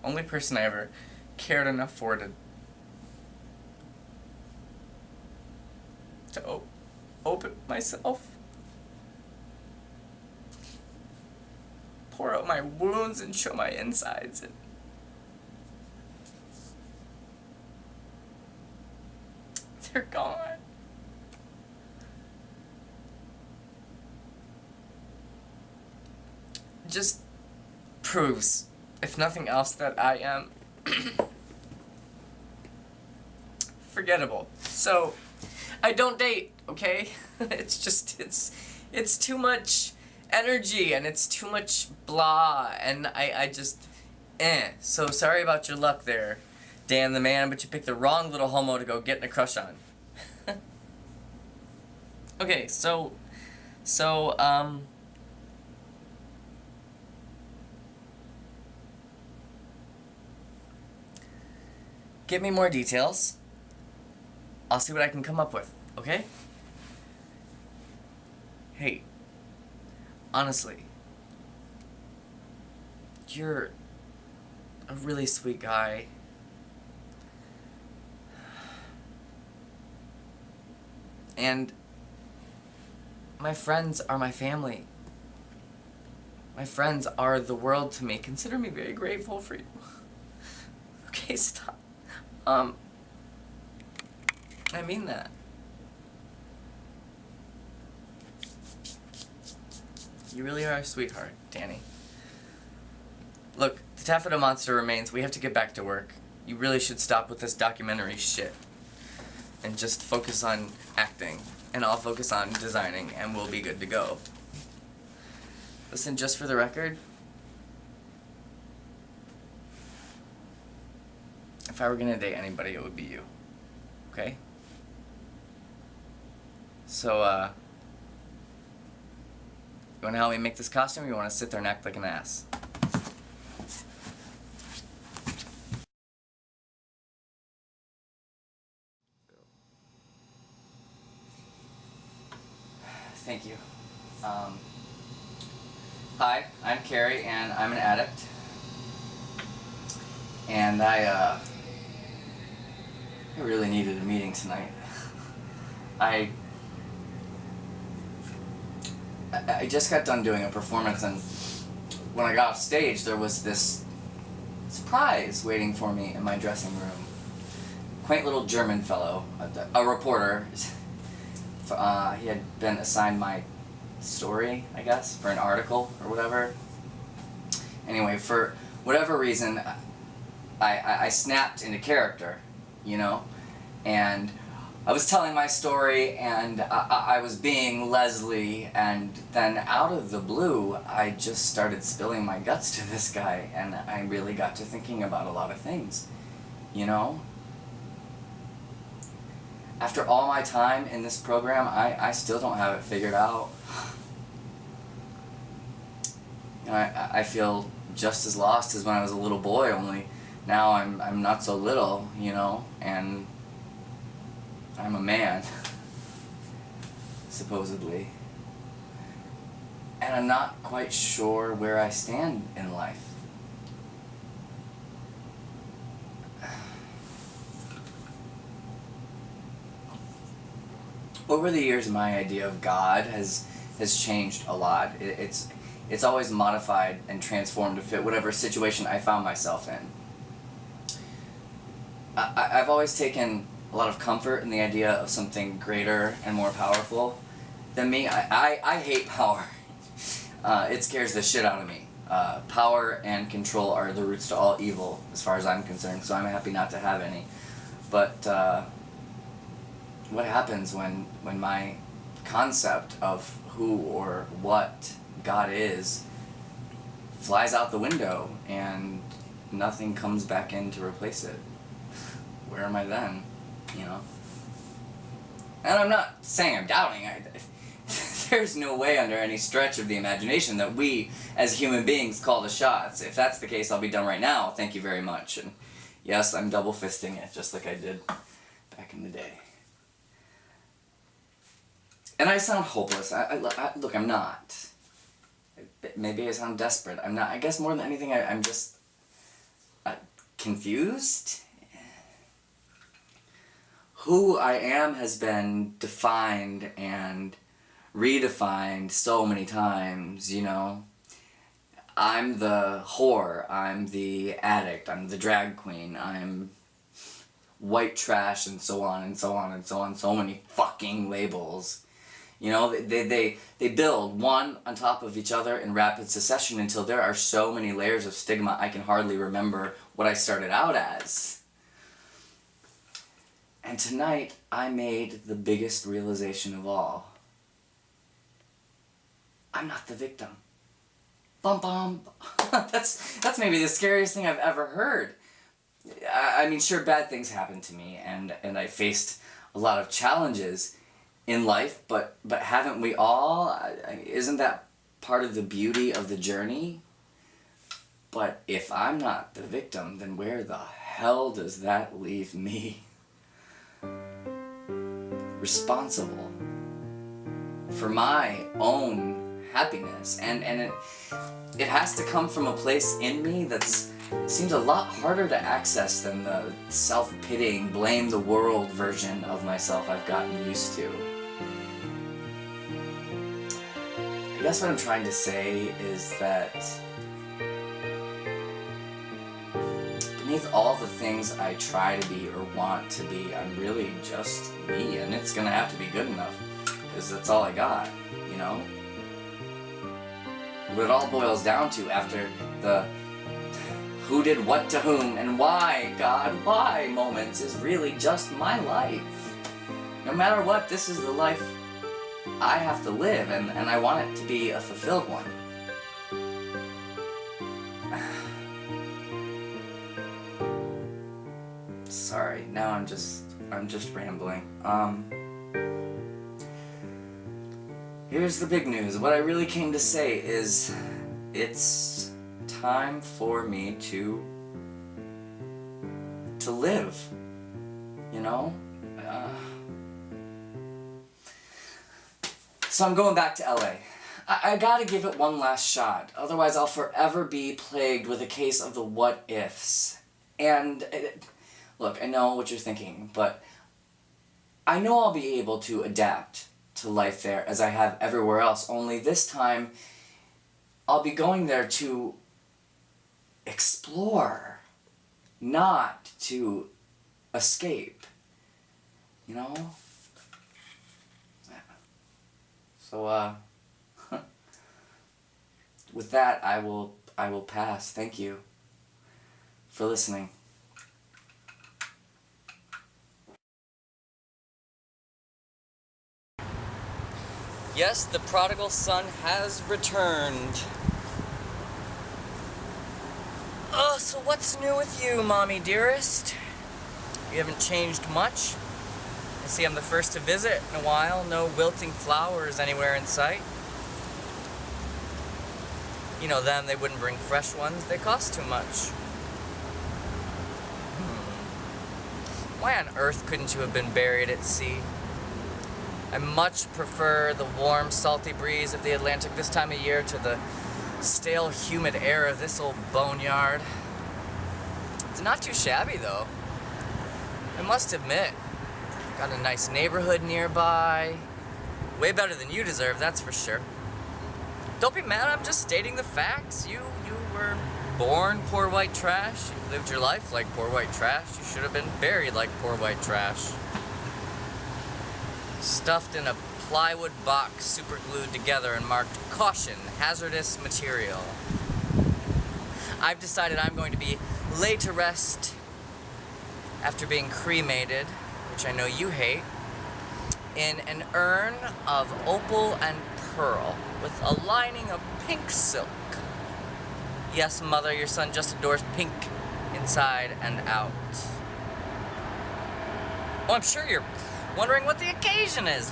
Only person I ever cared enough for to open myself, pour out my wounds and show my insides, and they're gone. Just proves, if nothing else, that I am forgettable. So, I don't date, okay? It's just, it's too much energy, and it's too much blah, and I just, So sorry about your luck there, Dan the man, but you picked the wrong little homo to go getting a crush on. Okay, so, give me more details. I'll see what I can come up with, okay? Hey, honestly, you're a really sweet guy. And my friends are my family. My friends are the world to me. Consider me very grateful for you. Okay, stop. I mean that. You really are a sweetheart, Danny. Look, the taffeta monster remains. We have to get back to work. You really should stop with this documentary shit and just focus on acting, and I'll focus on designing, and we'll be good to go. Listen, just for the record, if I were gonna date anybody, it would be you. Okay? So, you wanna help me make this costume, or you wanna sit there and act like an ass? Thank you. Hi, I'm Carrie, and I'm an addict. And I really needed a meeting tonight. I just got done doing a performance, and when I got off stage, there was this surprise waiting for me in my dressing room. Quaint little German fellow, a reporter. He had been assigned my story, I guess, for an article or whatever. Anyway, for whatever reason, I snapped into character, you know, and I was telling my story, and I was being Leslie, and then out of the blue, I just started spilling my guts to this guy, and I really got to thinking about a lot of things. you know? After all my time in this program, I still don't have it figured out. You know, I feel just as lost as when I was a little boy, only now I'm not so little, you know, and I'm a man, supposedly. And I'm not quite sure where I stand in life. Over the years, my idea of God has changed a lot. It's always modified and transformed to fit whatever situation I found myself in. I've always taken a lot of comfort in the idea of something greater and more powerful than me. I hate power. It scares the shit out of me. Power and control are the roots to all evil, as far as I'm concerned, so I'm happy not to have any. But what happens when my concept of who or what God is flies out the window and nothing comes back in to replace it? Where am I then? You know? And I'm not saying I'm doubting. There's no way under any stretch of the imagination that we, as human beings, call the shots. If that's the case, I'll be done right now. Thank you very much. And yes, I'm double fisting it, just like I did back in the day. And I sound hopeless. Look, I'm not. Maybe I sound desperate. I'm not. I guess more than anything, I'm just confused. Who I am has been defined and redefined so many times, you know. I'm the whore, I'm the addict, I'm the drag queen, I'm white trash, and so on and so on and so on, so many fucking labels. You know, they build one on top of each other in rapid succession until there are so many layers of stigma I can hardly remember what I started out as. And tonight, I made the biggest realization of all. I'm not the victim. Bum bum. That's maybe the scariest thing I've ever heard. I mean, sure, bad things happened to me, and I faced a lot of challenges in life, but haven't we all? Isn't that part of the beauty of the journey? But if I'm not the victim, then where the hell does that leave me? Responsible for my own happiness, and it has to come from a place in me that's seems a lot harder to access than the self-pitying, blame the world version of myself I've gotten used to. I guess what I'm trying to say is that beneath all the things I try to be or want to be, I'm really just me, and it's gonna have to be good enough, because that's all I got, you know? What it all boils down to after the who did what to whom and why, God, why moments is really just my life. No matter what, this is the life I have to live, and I want it to be a fulfilled one. Sorry, now I'm just rambling. Here's the big news. What I really came to say is it's time for me to live, you know? So I'm going back to LA. I gotta give it one last shot, otherwise I'll forever be plagued with a case of the what-ifs. And, look, I know what you're thinking, but I know I'll be able to adapt to life there as I have everywhere else, only this time I'll be going there to explore, not to escape, you know? So, with that, I will pass. Thank you for listening. Yes, the prodigal son has returned. Oh, so what's new with you, mommy dearest? You haven't changed much. I see I'm the first to visit in a while. No wilting flowers anywhere in sight. You know them, they wouldn't bring fresh ones. They cost too much. Why on earth couldn't you have been buried at sea? I much prefer the warm, salty breeze of the Atlantic this time of year to the stale, humid air of this old boneyard. It's not too shabby, though. I must admit. Got a nice neighborhood nearby. Way better than you deserve, that's for sure. Don't be mad, I'm just stating the facts. You were born poor white trash. You lived your life like poor white trash. You should have been buried like poor white trash. Stuffed in a plywood box, super glued together and marked caution, hazardous material. I've decided I'm going to be laid to rest after being cremated, which I know you hate, in an urn of opal and pearl with a lining of pink silk. Yes, Mother, your son just adores pink inside and out. Well, I'm sure you're wondering what the occasion is.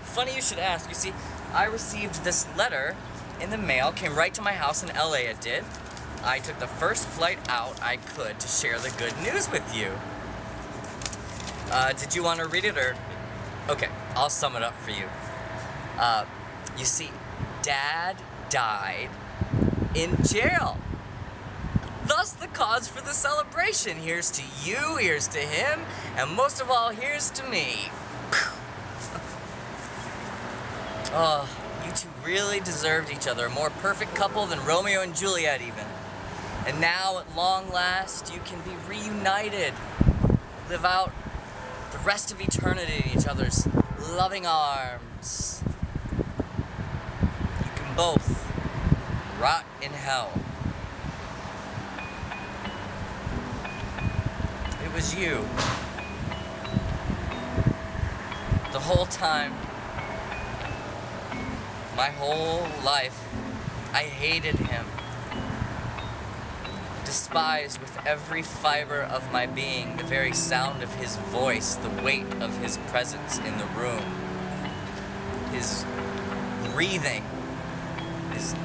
Funny you should ask. You see, I received this letter in the mail, came right to my house in LA, it did. I took the first flight out I could to share the good news with you. Did you want to read it, or? Okay, I'll sum it up for you. You see, Dad died in jail. Thus the cause for the celebration. Here's to you, here's to him, and most of all, here's to me. Oh, you two really deserved each other. A more perfect couple than Romeo and Juliet, even. And now, at long last, you can be reunited. Live out the rest of eternity in each other's loving arms. You can both rot in hell. It was you. The whole time, my whole life, I hated him. Despised with every fiber of my being the very sound of his voice, the weight of his presence in the room, his breathing, his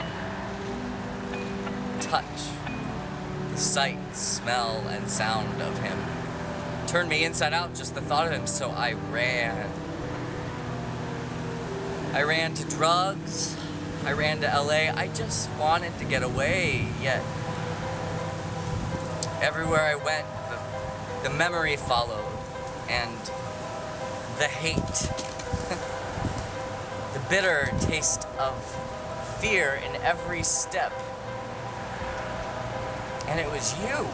touch, the sight, smell, and sound of him. Turned me inside out just the thought of him, so I ran. I ran to drugs, I ran to LA, I just wanted to get away, yet everywhere I went, the memory followed, and the hate, the bitter taste of fear in every step. And it was you.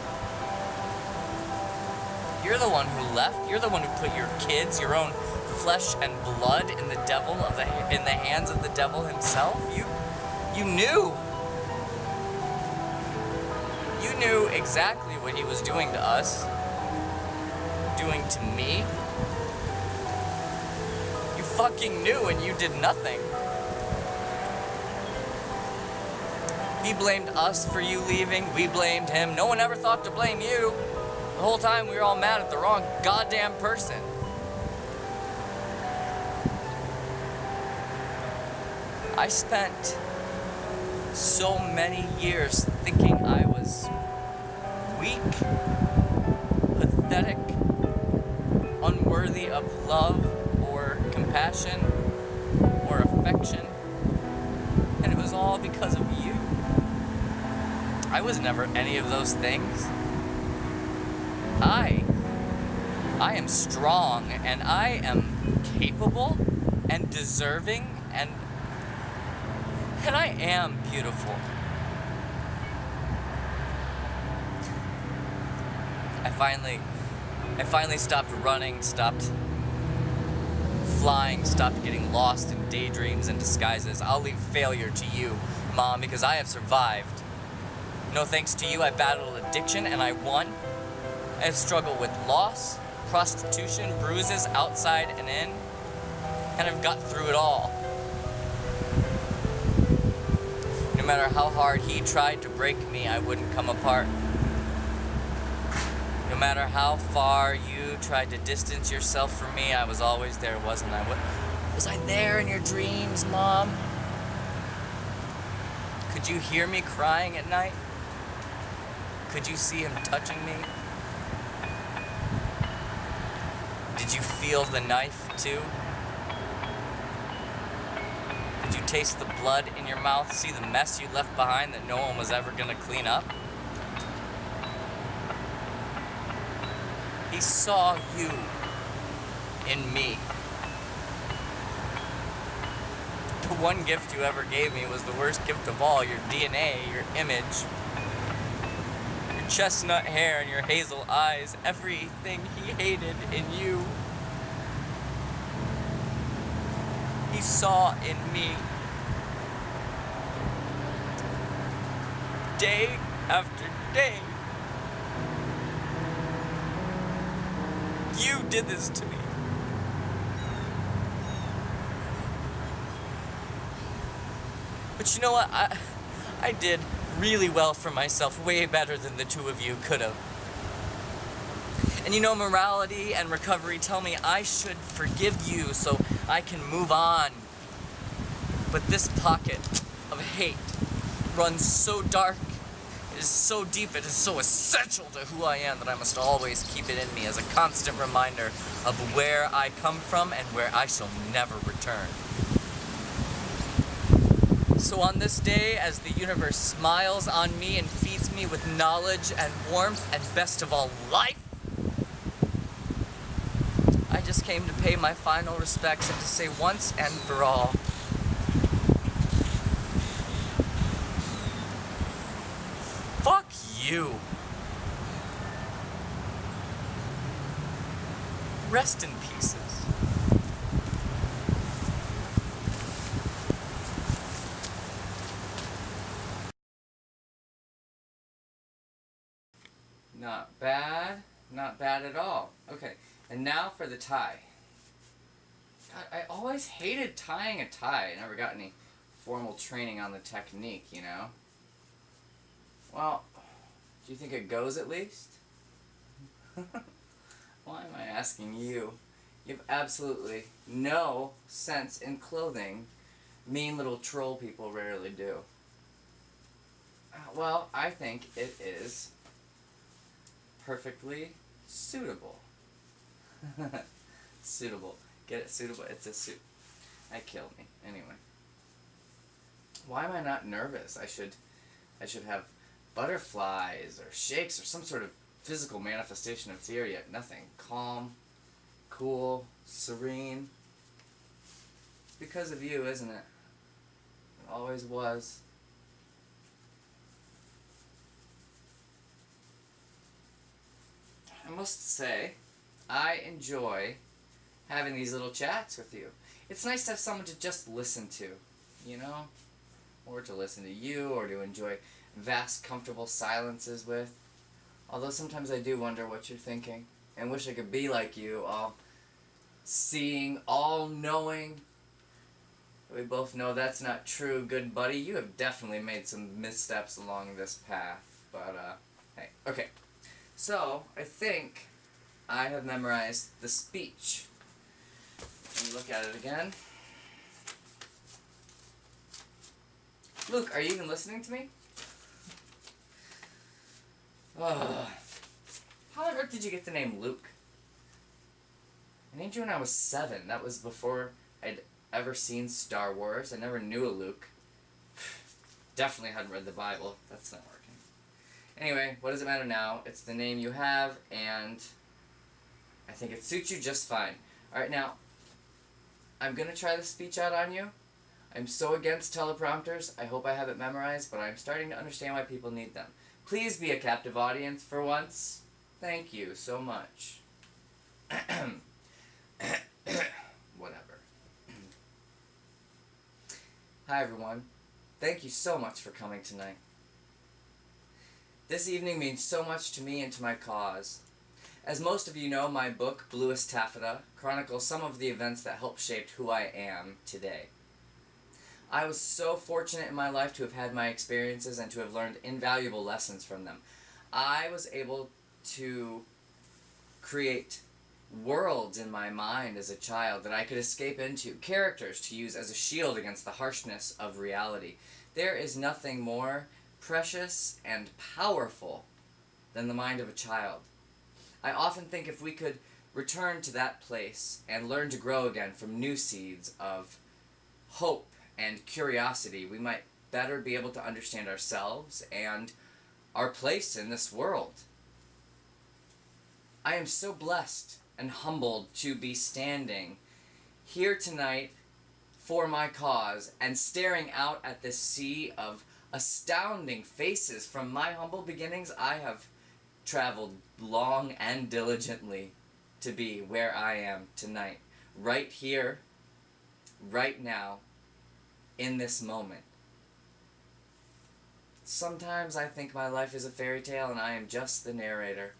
You're the one who left. You're the one who put your kids, your own flesh and blood in the hands of the devil himself. You knew. You knew exactly what he was doing to us, doing to me. You fucking knew and you did nothing. He blamed us for you leaving, we blamed him. No one ever thought to blame you. The whole time we were all mad at the wrong goddamn person. I spent so many years thinking I was weak, pathetic, unworthy of love or compassion or affection, and it was all because of you. I was never any of those things. I am strong, and I am capable and deserving, and I am beautiful. I finally stopped running, stopped flying, stopped getting lost in daydreams and disguises. I'll leave failure to you, Mom, because I have survived. No thanks to you, I battled addiction and I won. I have struggled with loss, prostitution, bruises outside and in, and I've got through it all. No matter how hard he tried to break me, I wouldn't come apart. No matter how far you tried to distance yourself from me, I was always there, wasn't I? Was I there in your dreams, Mom? Could you hear me crying at night? Could you see him touching me? Did you feel the knife, too? Could you taste the blood in your mouth, see the mess you left behind that no one was ever gonna clean up? He saw you in me. The one gift you ever gave me was the worst gift of all, your DNA, your image. Your chestnut hair and your hazel eyes, everything he hated in you. He saw in me. Day after day. You did this to me. But you know what? I did really well for myself, way better than the two of you could have. And you know, morality and recovery tell me I should forgive you so I can move on. But this pocket of hate runs so dark, it is so deep, it is so essential to who I am that I must always keep it in me as a constant reminder of where I come from and where I shall never return. So on this day, as the universe smiles on me and feeds me with knowledge and warmth and best of all, life, I just came to pay my final respects and to say once and for all, fuck you. Rest in pieces. Not bad. Not bad at all. Okay, and now for the tie. God, I always hated tying a tie. I never got any formal training on the technique, you know? Well, do you think it goes at least? Why am I asking you? You have absolutely no sense in clothing. Mean little troll people rarely do. Well, I think it is perfectly suitable. Suitable. Get it? Suitable. It's a suit. That killed me. Anyway. Why am I not nervous? I should have butterflies or shakes or some sort of physical manifestation of fear, yet nothing. Calm, cool, serene. It's because of you, isn't it? It always was. I must say, I enjoy having these little chats with you. It's nice to have someone to just listen to, you know? Or to listen to you, or to enjoy vast, comfortable silences with. Although sometimes I do wonder what you're thinking, and wish I could be like you, all seeing, all knowing. We both know that's not true, good buddy. You have definitely made some missteps along this path, but, hey. Okay, so I think I have memorized the speech. Let me look at it again. Luke, are you even listening to me? Oh. How on earth did you get the name Luke? I named you when I was 7. That was before I'd ever seen Star Wars. I never knew a Luke. Definitely hadn't read the Bible. That's not working. Anyway, what does it matter now? It's the name you have, and I think it suits you just fine. Alright, now, I'm going to try the speech out on you. I'm so against teleprompters. I hope I have it memorized, but I'm starting to understand why people need them. Please be a captive audience for once. Thank you so much. Whatever. Hi everyone. Thank you so much for coming tonight. This evening means so much to me and to my cause. As most of you know, my book, Bluest Taffeta, chronicles some of the events that helped shape who I am today. I was so fortunate in my life to have had my experiences and to have learned invaluable lessons from them. I was able to create worlds in my mind as a child that I could escape into, characters to use as a shield against the harshness of reality. There is nothing more precious and powerful than the mind of a child. I often think if we could return to that place and learn to grow again from new seeds of hope and curiosity, we might better be able to understand ourselves and our place in this world. I am so blessed and humbled to be standing here tonight for my cause and staring out at this sea of astounding faces. From my humble beginnings, I have traveled long and diligently to be where I am tonight, right here, right now, in this moment. Sometimes I think my life is a fairy tale and I am just the narrator.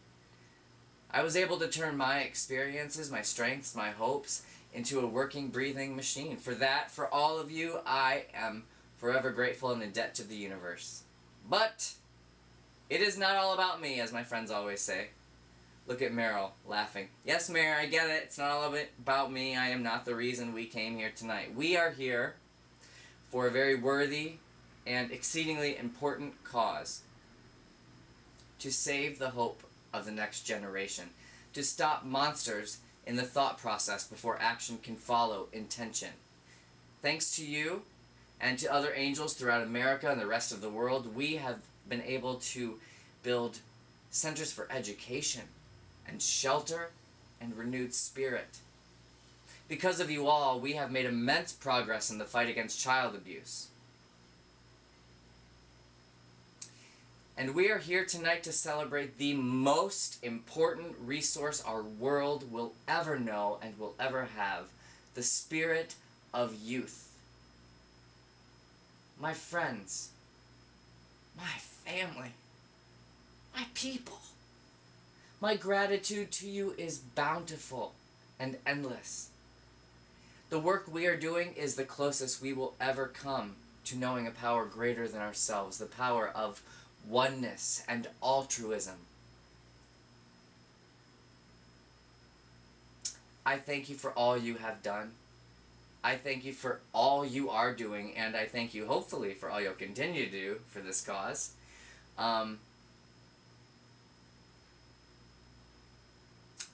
I was able to turn my experiences, my strengths, my hopes into a working, breathing machine. For that, for all of you, I am forever grateful and in debt to the universe. But it is not all about me, as my friends always say. Look at Meryl, laughing. Yes, Mary, I get it. It's not all about me. I am not the reason we came here tonight. We are here for a very worthy and exceedingly important cause. To save the hope of the next generation. To stop monsters in the thought process before action can follow intention. Thanks to you and to other angels throughout America and the rest of the world, we have been able to build centers for education and shelter and renewed spirit. Because of you all, we have made immense progress in the fight against child abuse. And we are here tonight to celebrate the most important resource our world will ever know and will ever have, the spirit of youth. My friends, my family, my people, my gratitude to you is bountiful and endless. The work we are doing is the closest we will ever come to knowing a power greater than ourselves, the power of oneness and altruism. I thank you for all you have done. I thank you for all you are doing, and I thank you, hopefully, for all you'll continue to do for this cause. And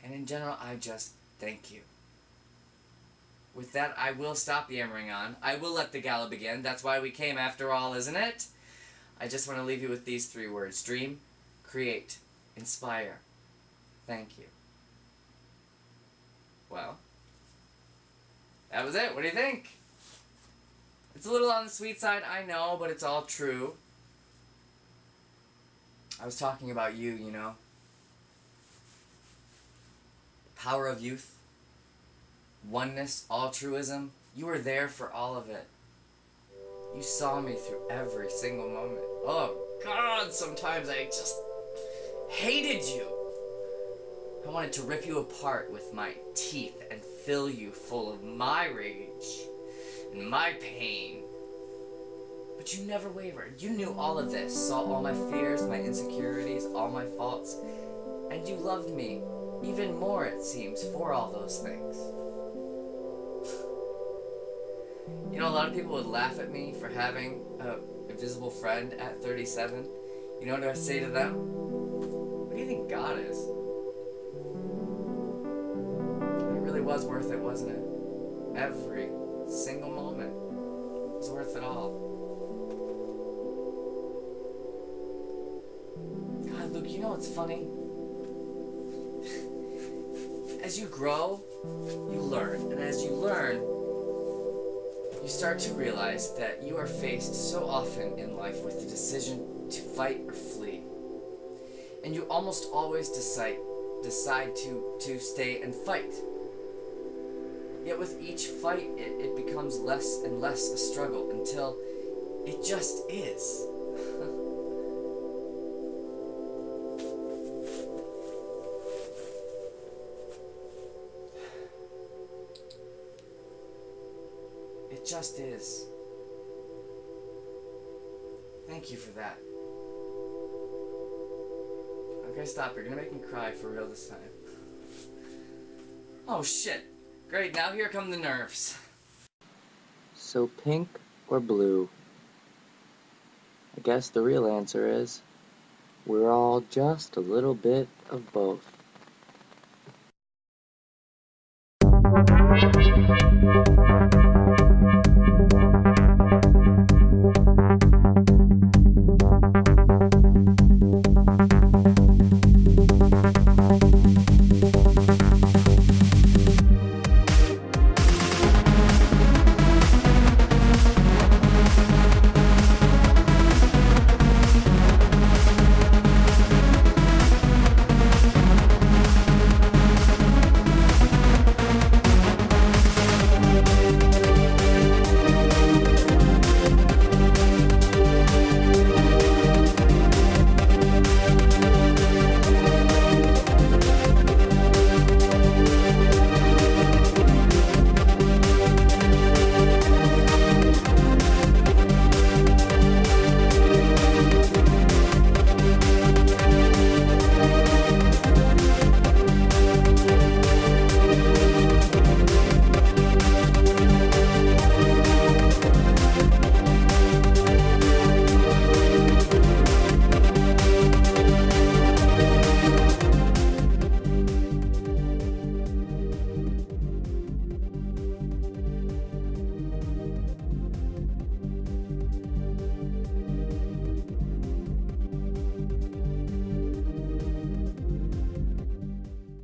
in general, I just thank you. With that, I will stop yammering on. I will let the gala begin. That's why we came after all, isn't it? I just want to leave you with these 3 words. Dream, create, inspire. Thank you. Well, that was it. What do you think? It's a little on the sweet side, I know, but it's all true. I was talking about you, you know. Power of youth. Oneness, altruism. You were there for all of it. You saw me through every single moment. Oh, God, sometimes I just hated you. I wanted to rip you apart with my teeth and fill you full of my rage and my pain. But you never wavered. You knew all of this, saw all my fears, my insecurities, all my faults, and you loved me even more, it seems, for all those things. You know, a lot of people would laugh at me for having a invisible friend at 37. You know what I say to them? What do you think God is? It really was worth it, wasn't it? Every single moment was worth it all. God, Luke, you know what's funny? As you grow, you learn. And as you learn, you start to realize that you are faced so often in life with the decision to fight or flee. And you almost always decide to stay and fight. Yet with each fight, it becomes less and less a struggle until it just is. It just is. Thank you for that. I'm gonna stop. You're gonna make me cry for real this time. Oh shit. Great, now here come the nerves. So pink or blue? I guess the real answer is we're all just a little bit of both.